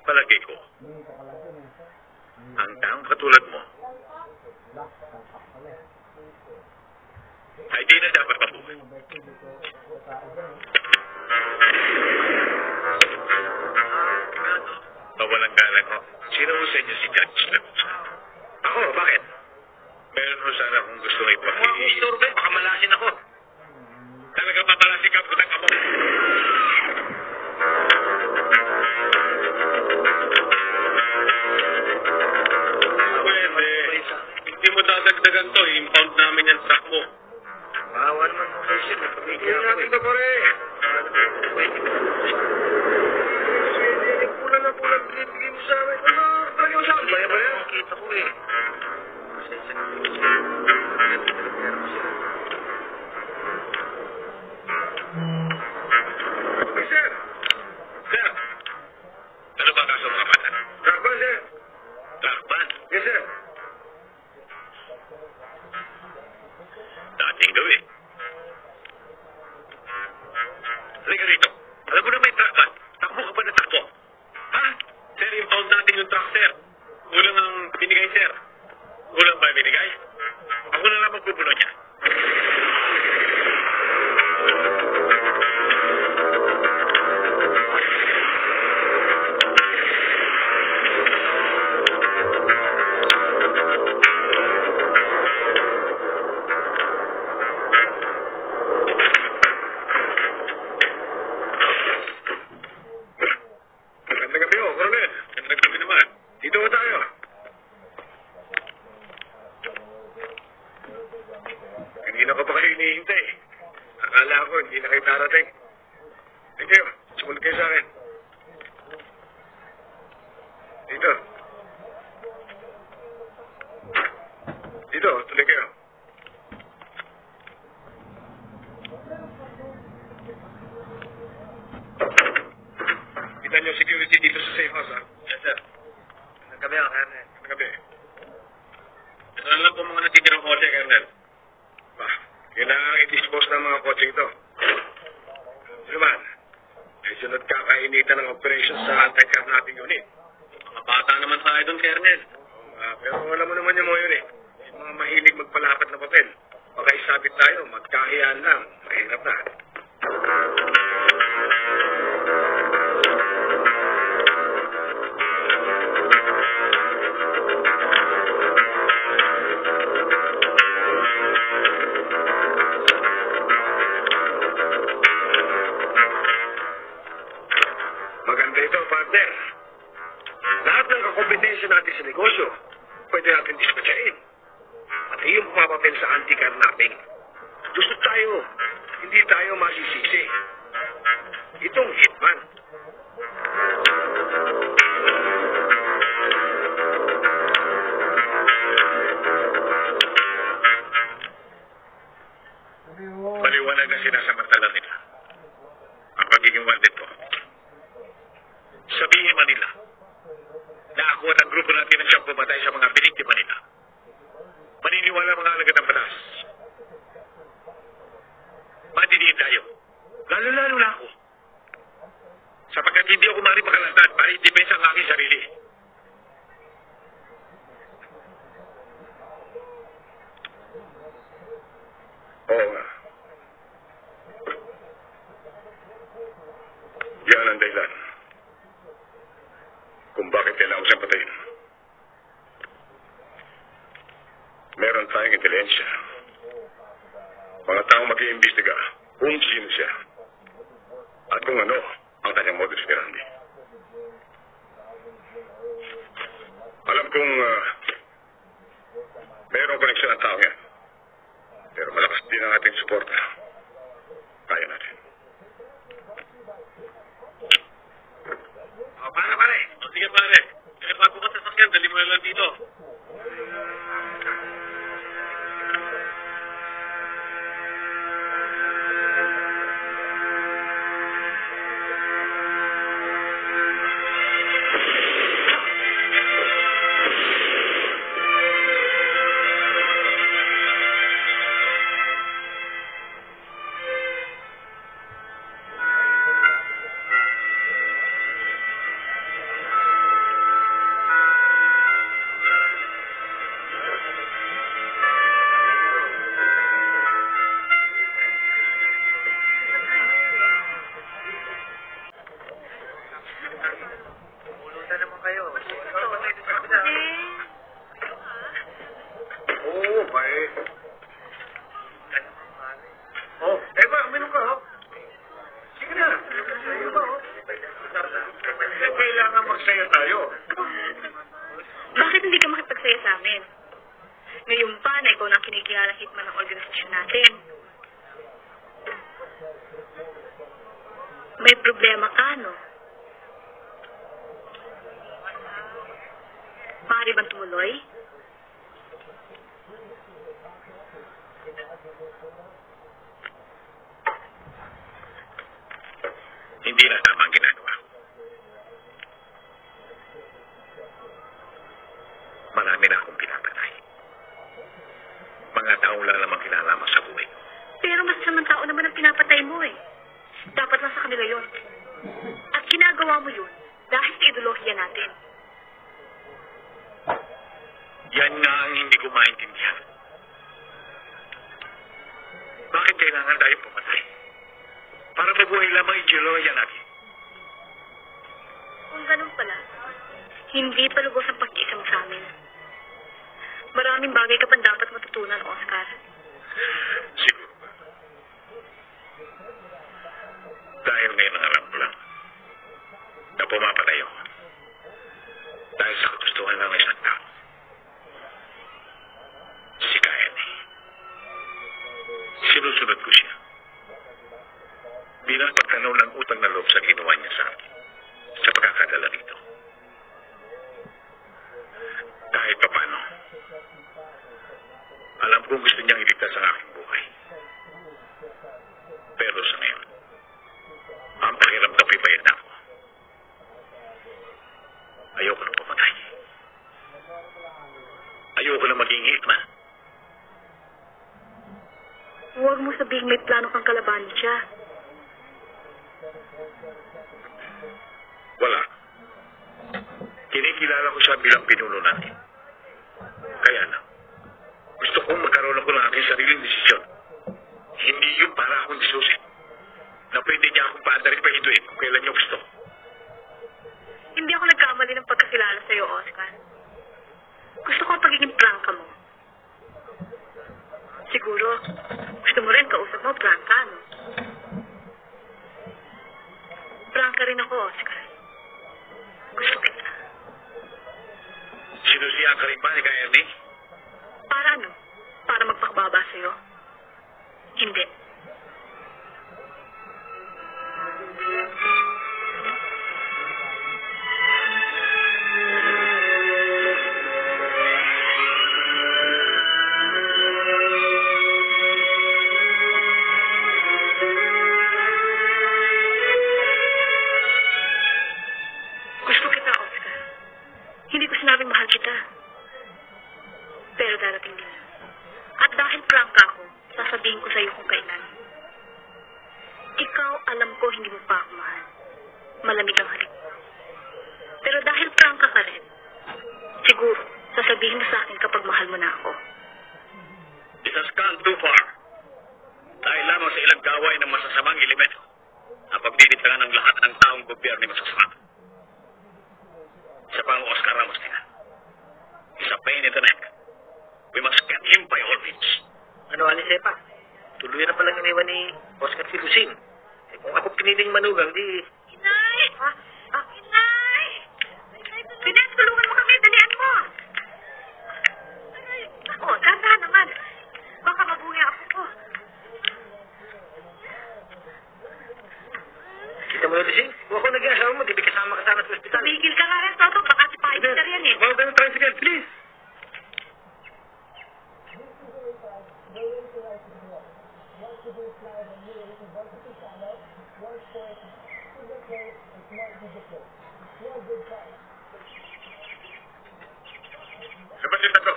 Palagay ko, ang taong katulad mo ay di na dapat mabuhay. mawalang galang ho. Sino ho sa inyo si Judge Lagusa? Ako, bakit? Meron ho sana akong gusto ipaki... Huwag akong istorbe, baka malasin ako. Talaga papalasin ka, putang ka mo. Pwede. Hindi mo dadagdagan to, impound namin yung truck mo. Bawa naman mo kayo siya. Pagkikita natin to, pare. Kulang na kulang. Pinibigay mo sa amin. Ano? Talaga mo sa akin. Baya ba yan? Kita ko eh. Hey, sir. Sir. Ano ba kaso mga bata? Truck ban, sir. Truck ban? Yes, sir. Dating gawin. Halika rito. Alam mo na may truck ban. Takbo ka ba na takbo? Ha? Sir, impound natin yung truck, sir. Kulang ang binigay, sir. Kulang ba binigay? Ako na lang magpupuno niya. Magandang gabi ho, Coronel. Magandang gabi naman. Dito ho tayo. Kanina ko pa kayo hinihintay. Akala ko hindi na kayo darating. Thank you. Sumunod kayo sa akin. Dito. Dito, tuloy kayo. Kita niyo security dito sa safe house, ha? Yes, sir. Magandang gabi, Colonel. Magandang gabi. Ito na lang po mga natitirang kotse, Colonel. Ba, kailangan i-dispose ng mga kotse ito. Naman, medyo nagkakainitan ng operation sa anti-carnapping unit. Mga bata naman tayo doon, Colonel. Pero alam mo naman yung mga yun eh. Yung mga mahilig magpalapat na papel. Baka isabit tayo, magkahiyaan lang. Mahirap na. Maganda ito, partner. Lahat ng kakompetensya natin sa negosyo, pwede natin dispatchain. Pati yung pumapapel sa anti-carnapping. Gusto tayo, hindi tayo masisisi. Itong hitman. Maliwanag na sinasamantala nila ang pagiging wanted ko. Sabihin man nila na ako at ang grupo natin ang siyang pumatay sa mga biniktima nila. Maniniwala mga alagad ng batas. Madidiin tayo. Lalo-lalo na ako. Sapagkat hindi ako maripakalatad para i-depensa ang aking sarili. Oo nga. Yan ang dahilan kung bakit kailangan mo siyang patayin. Meron tayong intelihensya. Mga taong mag-iimbestiga kung sino siya at kung ano ang kanyang modus operandi. Alam kong mayroong koneksyon ang tao yan. Pero malakas din ang ating suporta. Kaya natin. Paano pare? Sige pare. Kaya bago ka sa sasakyan, dali mo na lang dito. May problema ka, no? Maaari bang tumuloy? Hindi na tama ang ginagawa ko. Marami na akong pinapatay. Mga taong wala namang kinalaman sa buhay ko. Pero mas samang tao naman ang pinapatay mo eh. Dapat lang sa kanila yon. At ginagawa mo yun dahil sa ideolohiya natin. Yan nga ang hindi ko maintindihan. Bakit kailangan tayo pumatay? Para mabuhay lamang ang ideolohiya natin. Kung ganun pala, hindi pa lubos ang pag-iisa mo sa amin. Maraming bagay ka pang dapat matutunan, Oscar. Siguro ba? Dahil ngayon ang alam ko lang na pumapatay ako. Dahil sa kagustuhan lang ng isang tao. Si Kayan. Sinusunod ko siya. Bilang pagtanaw ng utang na loob sa ginawa niya sa akin. Sa pagkakadala rito. Kahit pa paano, alam kong gusto niyang iligtas ang aking buhay. Pero sa ngayon, ang pakiramdam ay bayad na ako. Ayoko nang pumatay. Ayoko na maging hitman. Huwag mo sabihing may plano kang kalabanin siya. Wala. Kinikilala ko siya bilang pinuno natin. Kaya na, gusto kong magkaroon ako ng aking sariling desisyon. Hindi yun para akong disusin. Na pwede niya akong paandarin pa hinduin kung kailan niya gusto. Hindi ako nagkamali ng pagkakilala sa'yo, Oscar. Gusto ko ang pagiging prangka mo. Siguro, gusto mo rin kausap mo, prangka, no? Prangka rin ako, Oscar. Gusto kita. Sinusiyan ka rin ba ni Kay Ernie? Para ano? Para magpakababa sa'yo? Hindi. Gusto kita, Oscar. Hindi ko sinabing mahal kita. Pero darating din. At dahil prangka ako, sasabihin ko sa'yo kung kailan. Ikaw, alam ko, hindi mo pa ako mahal. Malamig ang halik mo. Pero dahil prangka ka rin, siguro, sasabihin mo sa akin kapag mahal mo na ako. It has gone too far. Dahil lamang sa ilang gaway ng masasamang elemento ang pagdidiktaran ng lahat ng taong gobyerno masasama. Isa pa ang Oscar Ramos nila. Isa pain in the neck. We must get him by all means. Ano, Alisepa? Tuluyan na palang iniwan ni Oscar si Lucing. Eh, kung ako piniling manugang, di... Inay! Ha? Inay! Pinet, tulungan mo kami. Dalian mo! Ako, dahan naman. Baka mabuhay ako po. Kita mo yun, Lucing? Kung ako naging asawa mo, di ba kasama ka sana sa ospital? Tumigil ka nga rin, Toto. Baka si Paister yan eh. Mga ganun tricycle, please! Sabat yung tatlo.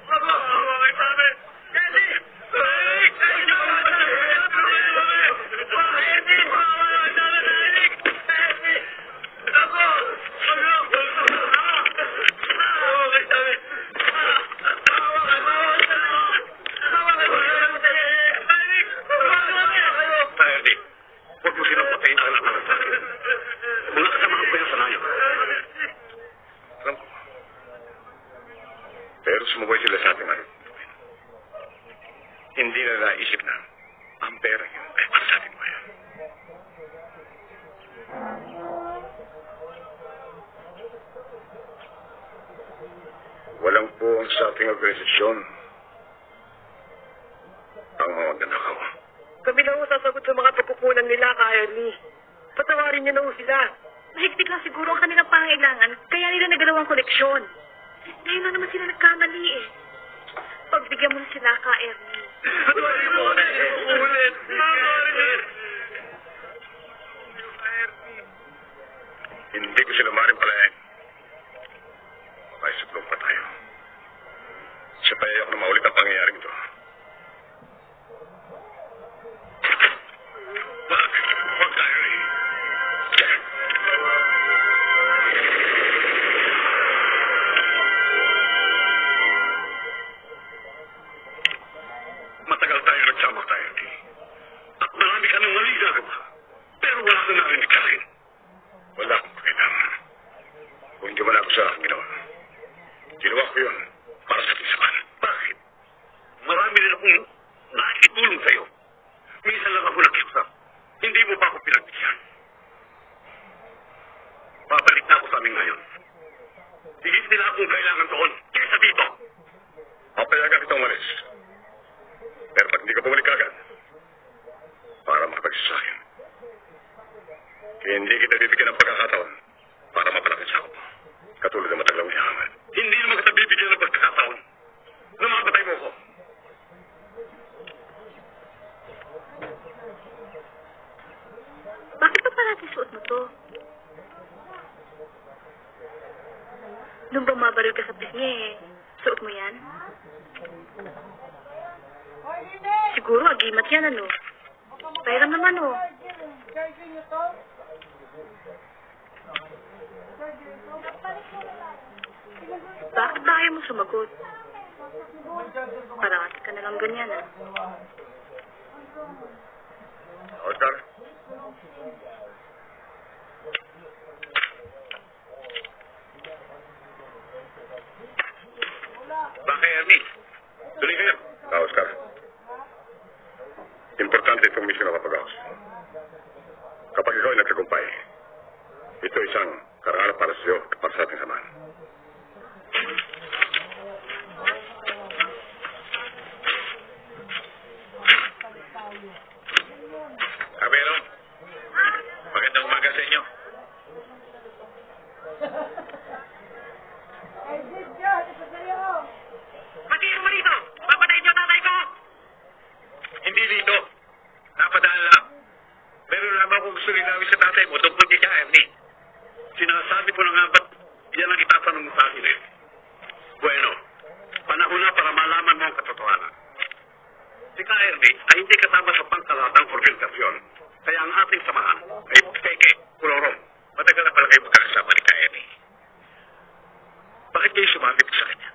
Ako! Ay, sabi! Kasi! Ay! Ay! Walang puong sa ating organisasyon ang mga magnanakaw. Kami na ho sasagot sa mga pagkukunan nila, Ka-Ernie. Patawarin niyo na ho sila. Mahigpit lang siguro ang kanilang pangailangan, kaya nila nagalawang koleksyon. Ngayon na naman sila nagkamali eh. Pagbigyan mo na sila, Ka-Ernie. Patawarin mo na ulit. Hindi ko sila maaaring palayan. Makasuplong pa tayo. Siya pa ayaw na maulit ang pangyayaring ito. Wag tayo rin. Matagal tayo nagsama tayo, Di. At marami ka nang mali gagawa. Pero wala ka narinig sa akin. Wala akong pakialam. Kung hindi wala ko sa aking ginawa. Ginawa ko yun para sa tinsakan. Bakit? Marami rin akong nakikitulong sa'yo. Minsan lang ako nakiusap. Hindi mo pa ako pinagbigyan. Babalik na ako sa amin ngayon. Higit nila akong kailangan doon kaysa dito. Papayagan kitang umalis. Pero pag hindi ka bumalik agad, para makapagsasakin, hindi kita bibigyan ng pagkakataon para mapalapit sa ako. Katulad ng mataglaw ni Ahmed. Hindi naman kita bibigyan ng pagkakataon na makapatay mo ko. Bakit pa parati suot mo to? Nung bumabaril ka sa pisngi eh, suot mo yan? Siguro agimat yan ano. Pairam naman oh. Bakit ba ayaw mo sumagot? Parati ka na lang ganyan ah. Oscar? Bakit, Ernie? Tuloy kayo. Oscar. Importante itong misyon na papagawas. Kapag ikaw ay nagtagumpay, ito isang karangalan para sa iyo at para sa ating samahan. Kabero, magandang umaga sa inyo. Pati mo rito! Papatayin niyo tatay ko! Hindi dito. Napadaan lang. Pero lamang kung gusto linawin sa tatay mo, tungkol kay Ernie. Sinasabi ko na nga ba't yan ang itatanong mo sa akin eh. Bueno, panahon na para malaman mo ang katotohanan. Si Ernie ay hindi kasama sa pangkalatang organisasyon. Kaya ang ating samahan ay peke, kulorong. Matagal na pala kayo magkakasama ni Ernie. Bakit kayo sumabit sa kanya?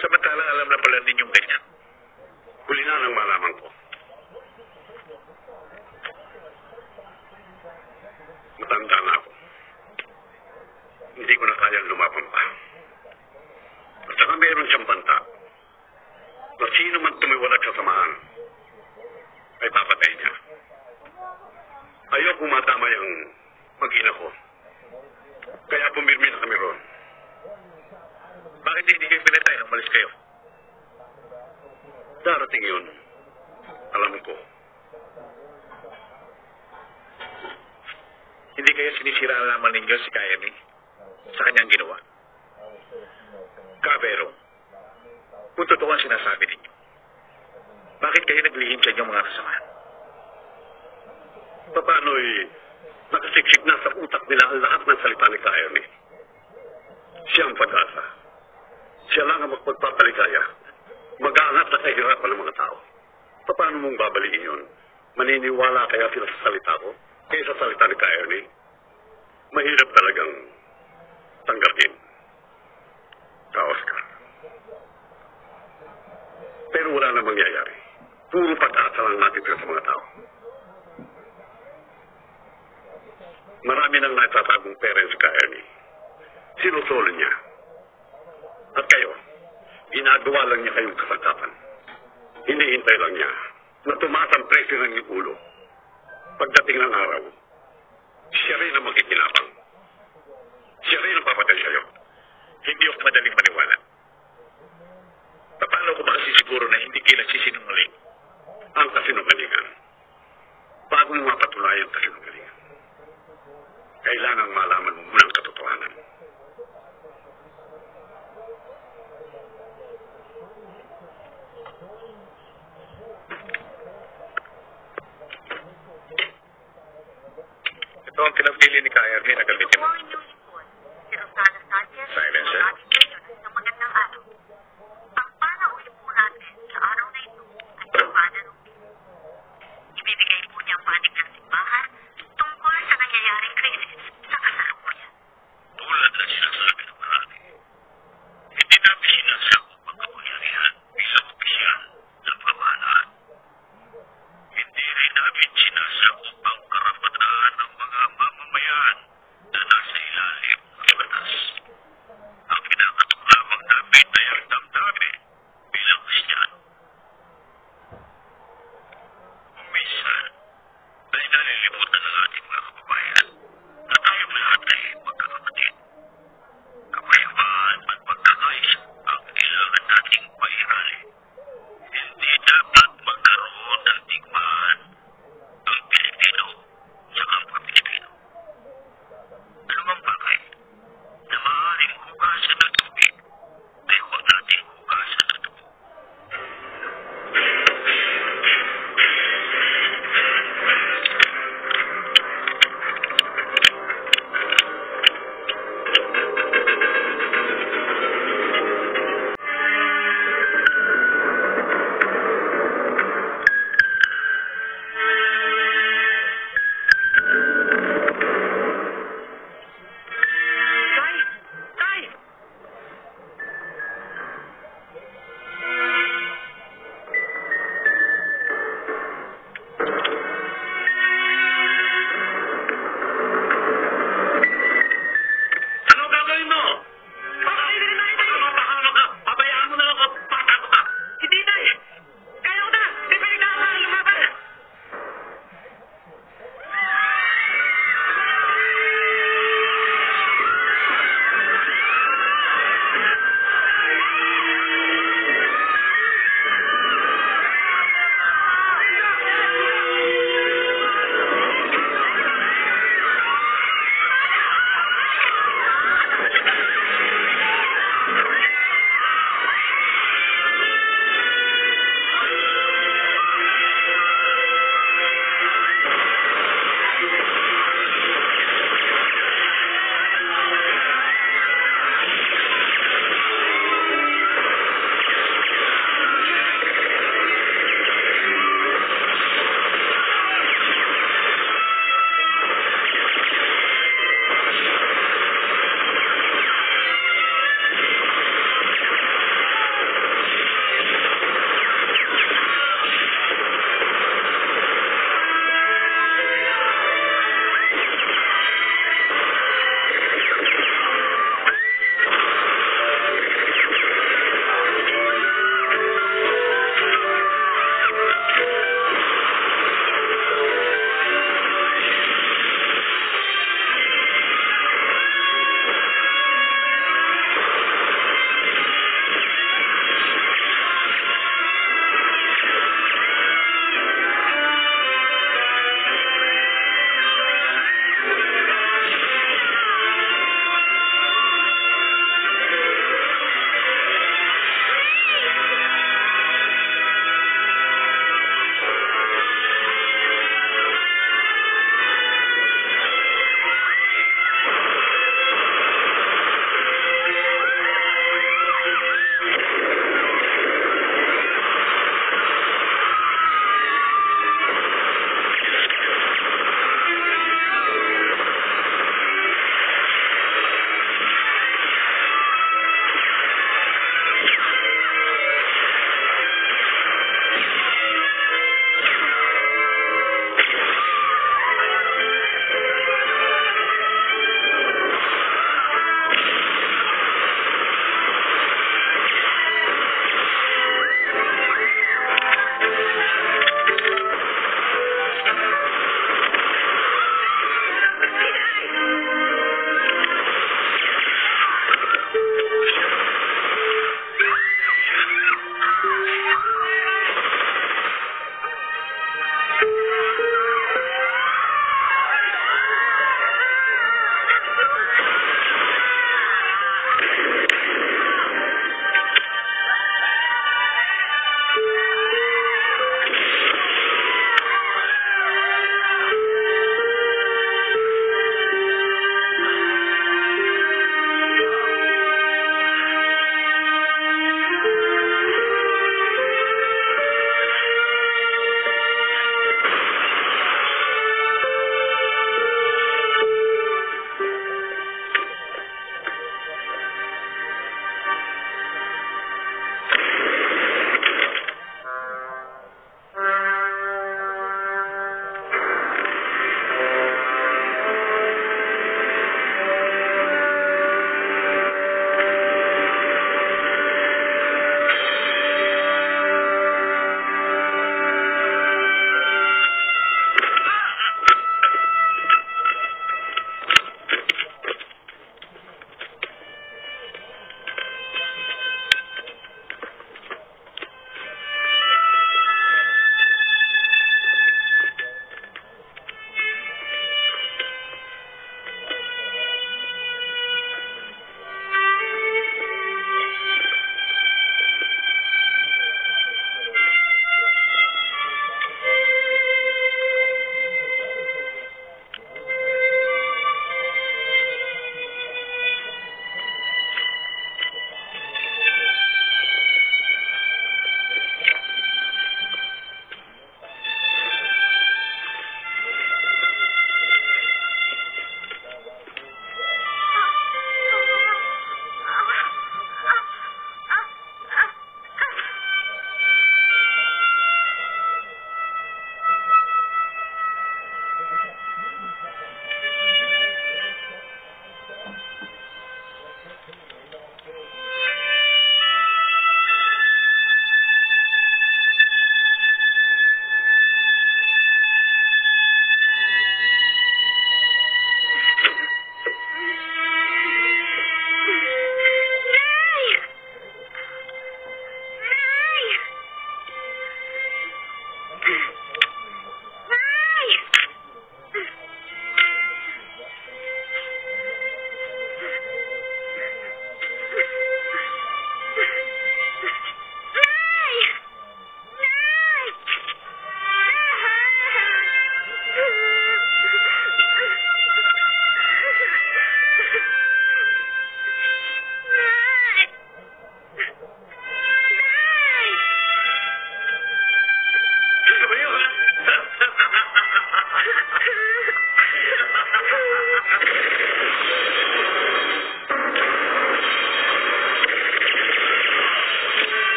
Samantalang alam na pala ninyong ganyan. Huli na nang malaman ko. Matanda na ako. Hindi ko na kayang lumaban pa. At saka meron siyang banta na sino man tumiwalag sa samahan ay papatay niya. Ayoko madamay ang mag-ina ko. Kaya pumirmi na kami roon. Bakit hindi kayo pinatay nang malis kayo? Darating yun. Alam ko. Hindi kayo sinisira ang laman ninyo si Ernie sa kanyang ginawa. Kabero, kung totoo ang sinasabi ninyo, bakit kayo naglihim sa inyong mga kasamahan? Paano'y nakasiksik na sa utak nila ang lahat ng salita ni Ernie. Siya ang pag-asa. Siya lang ang magpagpapaligaya. Mag-aangat sa kahirapan ng mga tao. Paano mong babaliin yun? Maniniwala kaya sila sa salita ko? Kaya sa salita ni Ernie? Mahirap talagang tanggapin. Oscar. Pero wala na mangyayari. Puro pag-asa lang natin sa mga tao. Marami nang natatagong pera si Ernie. Sinusolo niya. At kayo, ginagawa lang niya kayong kasangkapan. Hinihintay lang niya na tumaas ang presyo ng iyong ulo. Pagdating ng araw, siya rin ang makikinabang. Siya rin ang papatay sa'yo. Hindi ako madaling maniwala. Paano ko ba kasi siguro na hindi kayo nagsisinungaling? Ang kasinungalingan. Bago mo mapatunayan ang kasinungalingan, kailangang malaman mo muna ang katotohanan. Ito ang pinapili ni Kaya Ernie na gamitin mo. Silencer. Ng magandang araw. Ang panauhin po natin sa araw na ito ay pamana ng Diyos. Ibibigay po niya ang panig ng simbahan tungkol sa nangyayaring krisis sa kasalukuyan. Tulad ng sinasabi ng marami, hindi namin sinasakop ang kapangyarihan bilang opisyal ng pamahalaan. Hindi rin namin sinasakop ang karapatan ng mga mamamayan na nasa ilalim ng batas.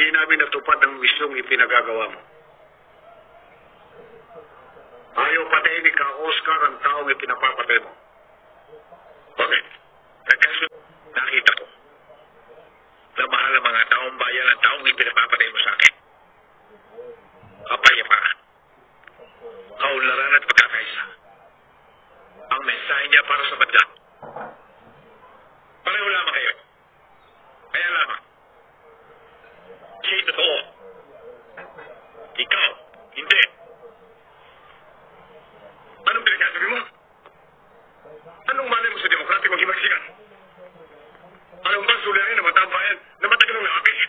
hindi namin natupad ang misyong ipinagagawa mo. Ayaw patayin ni Ka-Oscar ang taong ipinapapatay mo. Bakit? Nagkasunod, nakita ko na mahal ang mga taong bayan ang taong ipinapapatay mo sa akin. Kapayapaan, kaunlaran at pagkakaisa. Ang mensahe niya para sa bansa. Pareho lamang kayo. Kaya lamang. Siya'y totoo. Ikaw, hindi. Anong pinagsasabi mo? Anong malay mo sa demokratikong himagsikan? Anong ba suliranin ng matang bayan na matagal ng nakapis?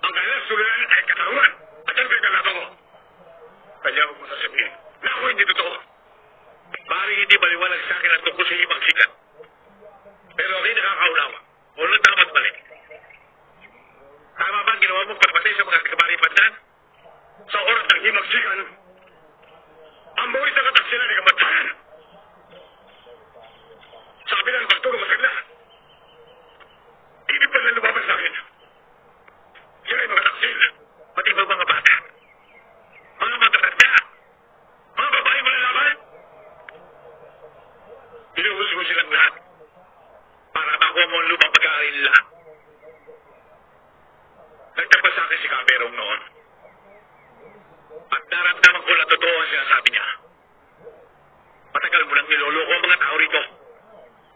Ang kanilang suliranin ay katarungan at ang pinagkalaban mo. Kaya huwag mo sasabihin na ako hindi totoo. Maaaring hindi baliwalag sa akin ang tungkol sa himagsikan. Pero ako'y nakakaunawa. Unod na naman mali. Tama ba ang ginawa mong pagpatay sa mga kabari bandan? Sa oras ng himagsikan, ang buhay sa kataksilan ay kamatayan. Sabi ng pagtulong masagla. Hindi pa na lumabas sa akin. Sila ay mga taksil, pati ba mga bata? Mga matatanda? Mga babae mo lalaban? Inuuso mo silang lahat para makuha mo ang lumang pag-aaral nila. Nagtapos sa akin si Caberong noon. At naramdaman ko na totoo ang sinasabi niya. Matagal mo nang niloloko ang mga tao rito.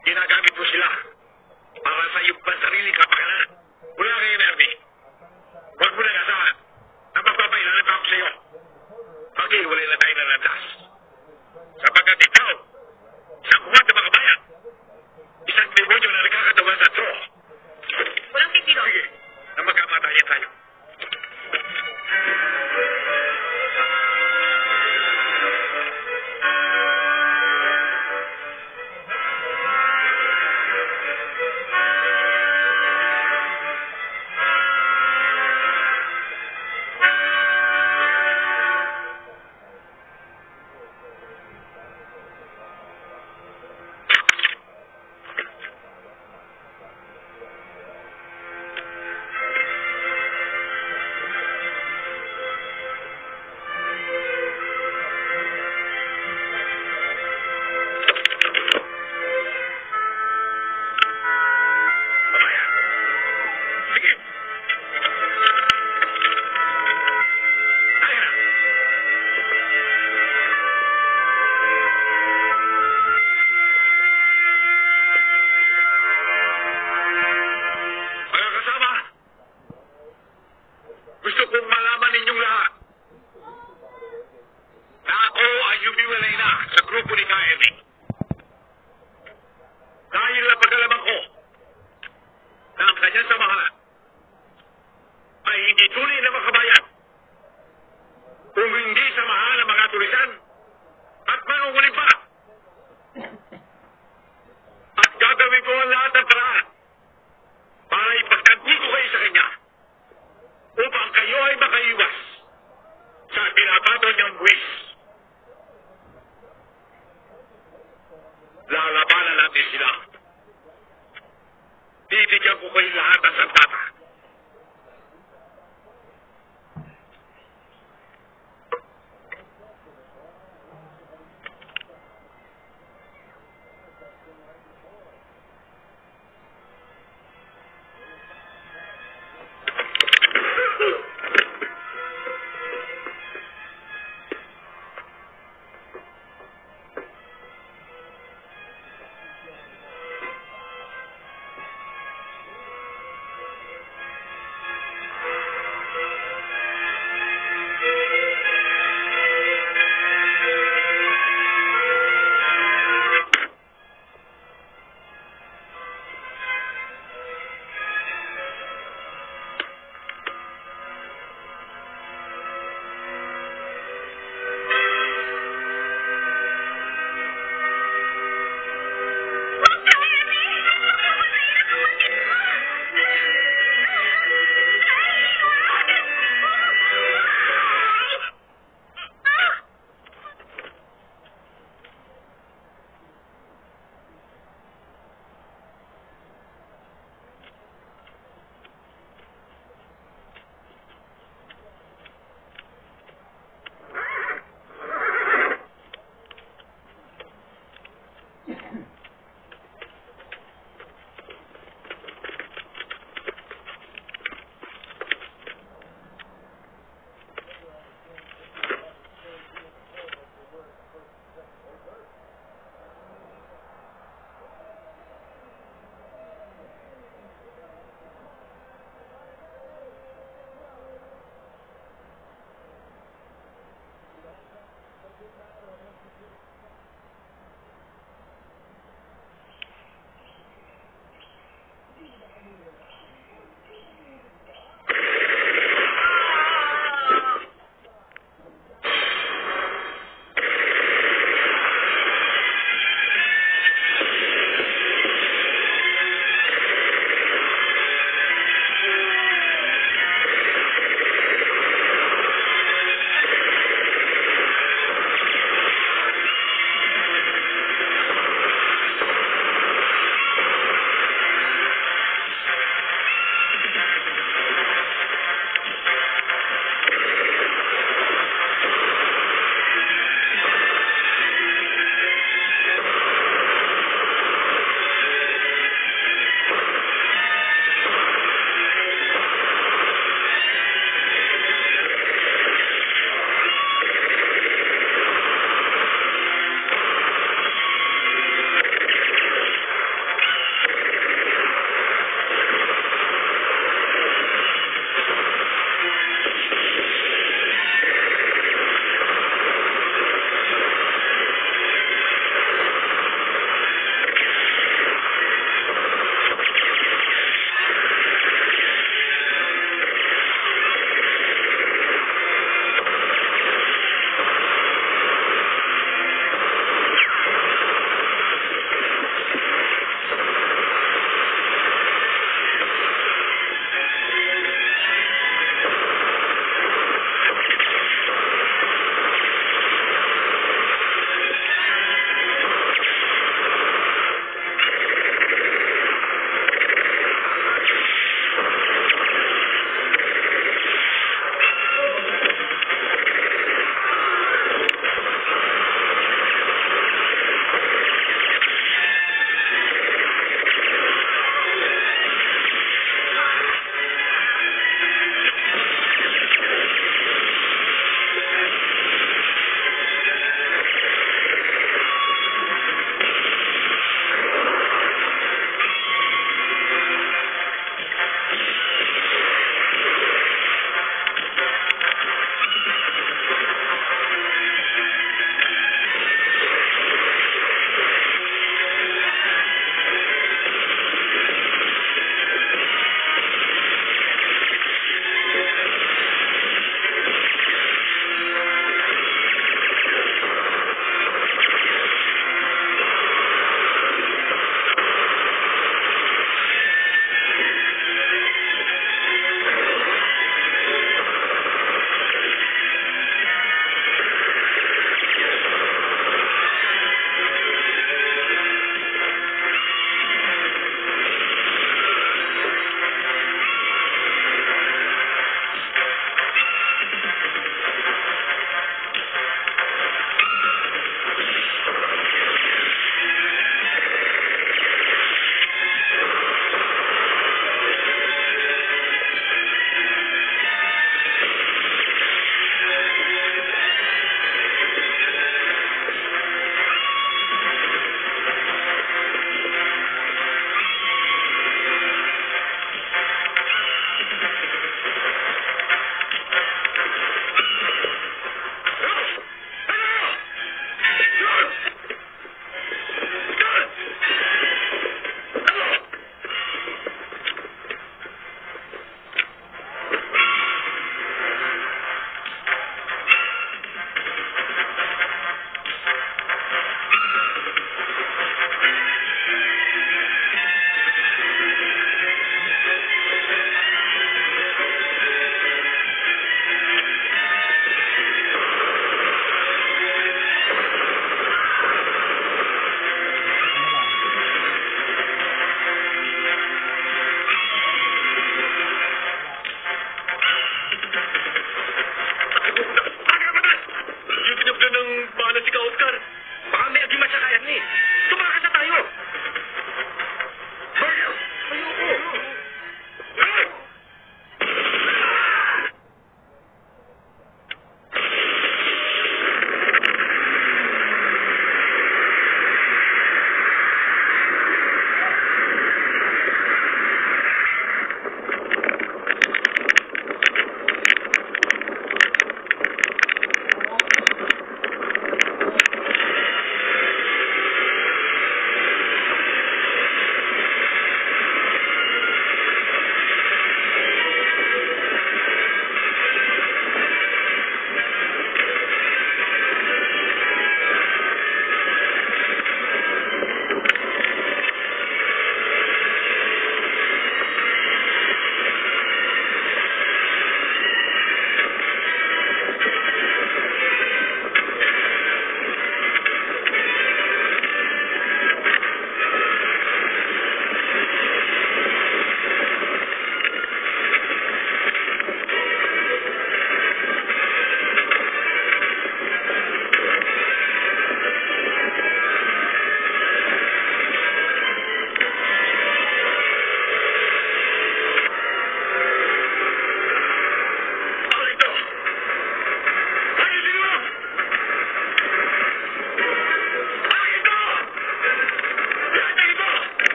Ginagamit mo sila para sa iyong pansariling kapakanan. Wala kayo na, Ernie. Huwag mo nang asahan na magpapailanan pa ako sa iyo. Pag-iwalay na tayo na landas. Sapagkat ikaw, isang kuwag na mga bayan. Isang demonyo na nagkakatawa sa tro. Walang titiro. Sige, na magkamatayan tayo. Gusto kong malaman ninyong lahat na ako ay humiwalay na sa grupo ni Kaemi. Dahil napagalaman ko na ang kanyang samahan ay hindi tunay na makabayan kung hindi samahan ng mga tulisan at manungulit pa. At gagawin ko ang lahat ng paraan para ipagtanggol ko kayo sa kanya upang kayo ay makaiwas sa pinapato niyang buwis. Lalabanan natin sila. Bibigyan ko kayo lahat ng sandata.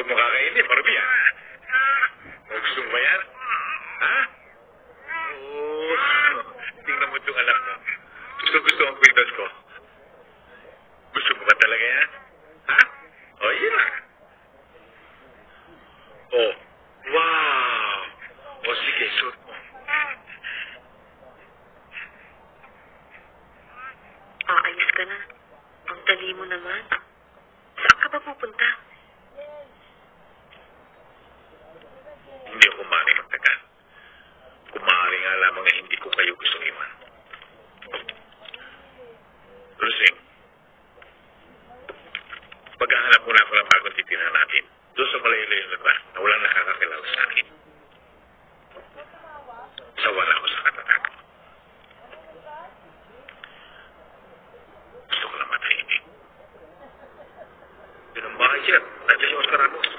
mo kakainin, Barbie, ha? Gusto mo ba yan? Ha? Oo. Tingnan mo itong anak mo. Gusto ang kwintas ko. Gusto mo ba talaga yan? Ha? O, yun na. Oh. Wow. O, sige, suot mo. Ayos ka na. Ang dali mo naman. Saan ka ba pupunta? Hindi ako maaaring magtagal. Kung maaari nga lamang na hindi ko kayo gustong iwan. Rusing, maghahanap muna ako ng bagong titirhan natin. Doon sa malayo-layo na ba na walang nakakakilaw sa akin. Sawa na ako sa katatag. Gusto ko lang matahimik. Yun ang bahay siya. Nandiyan yung Oscar Ramos.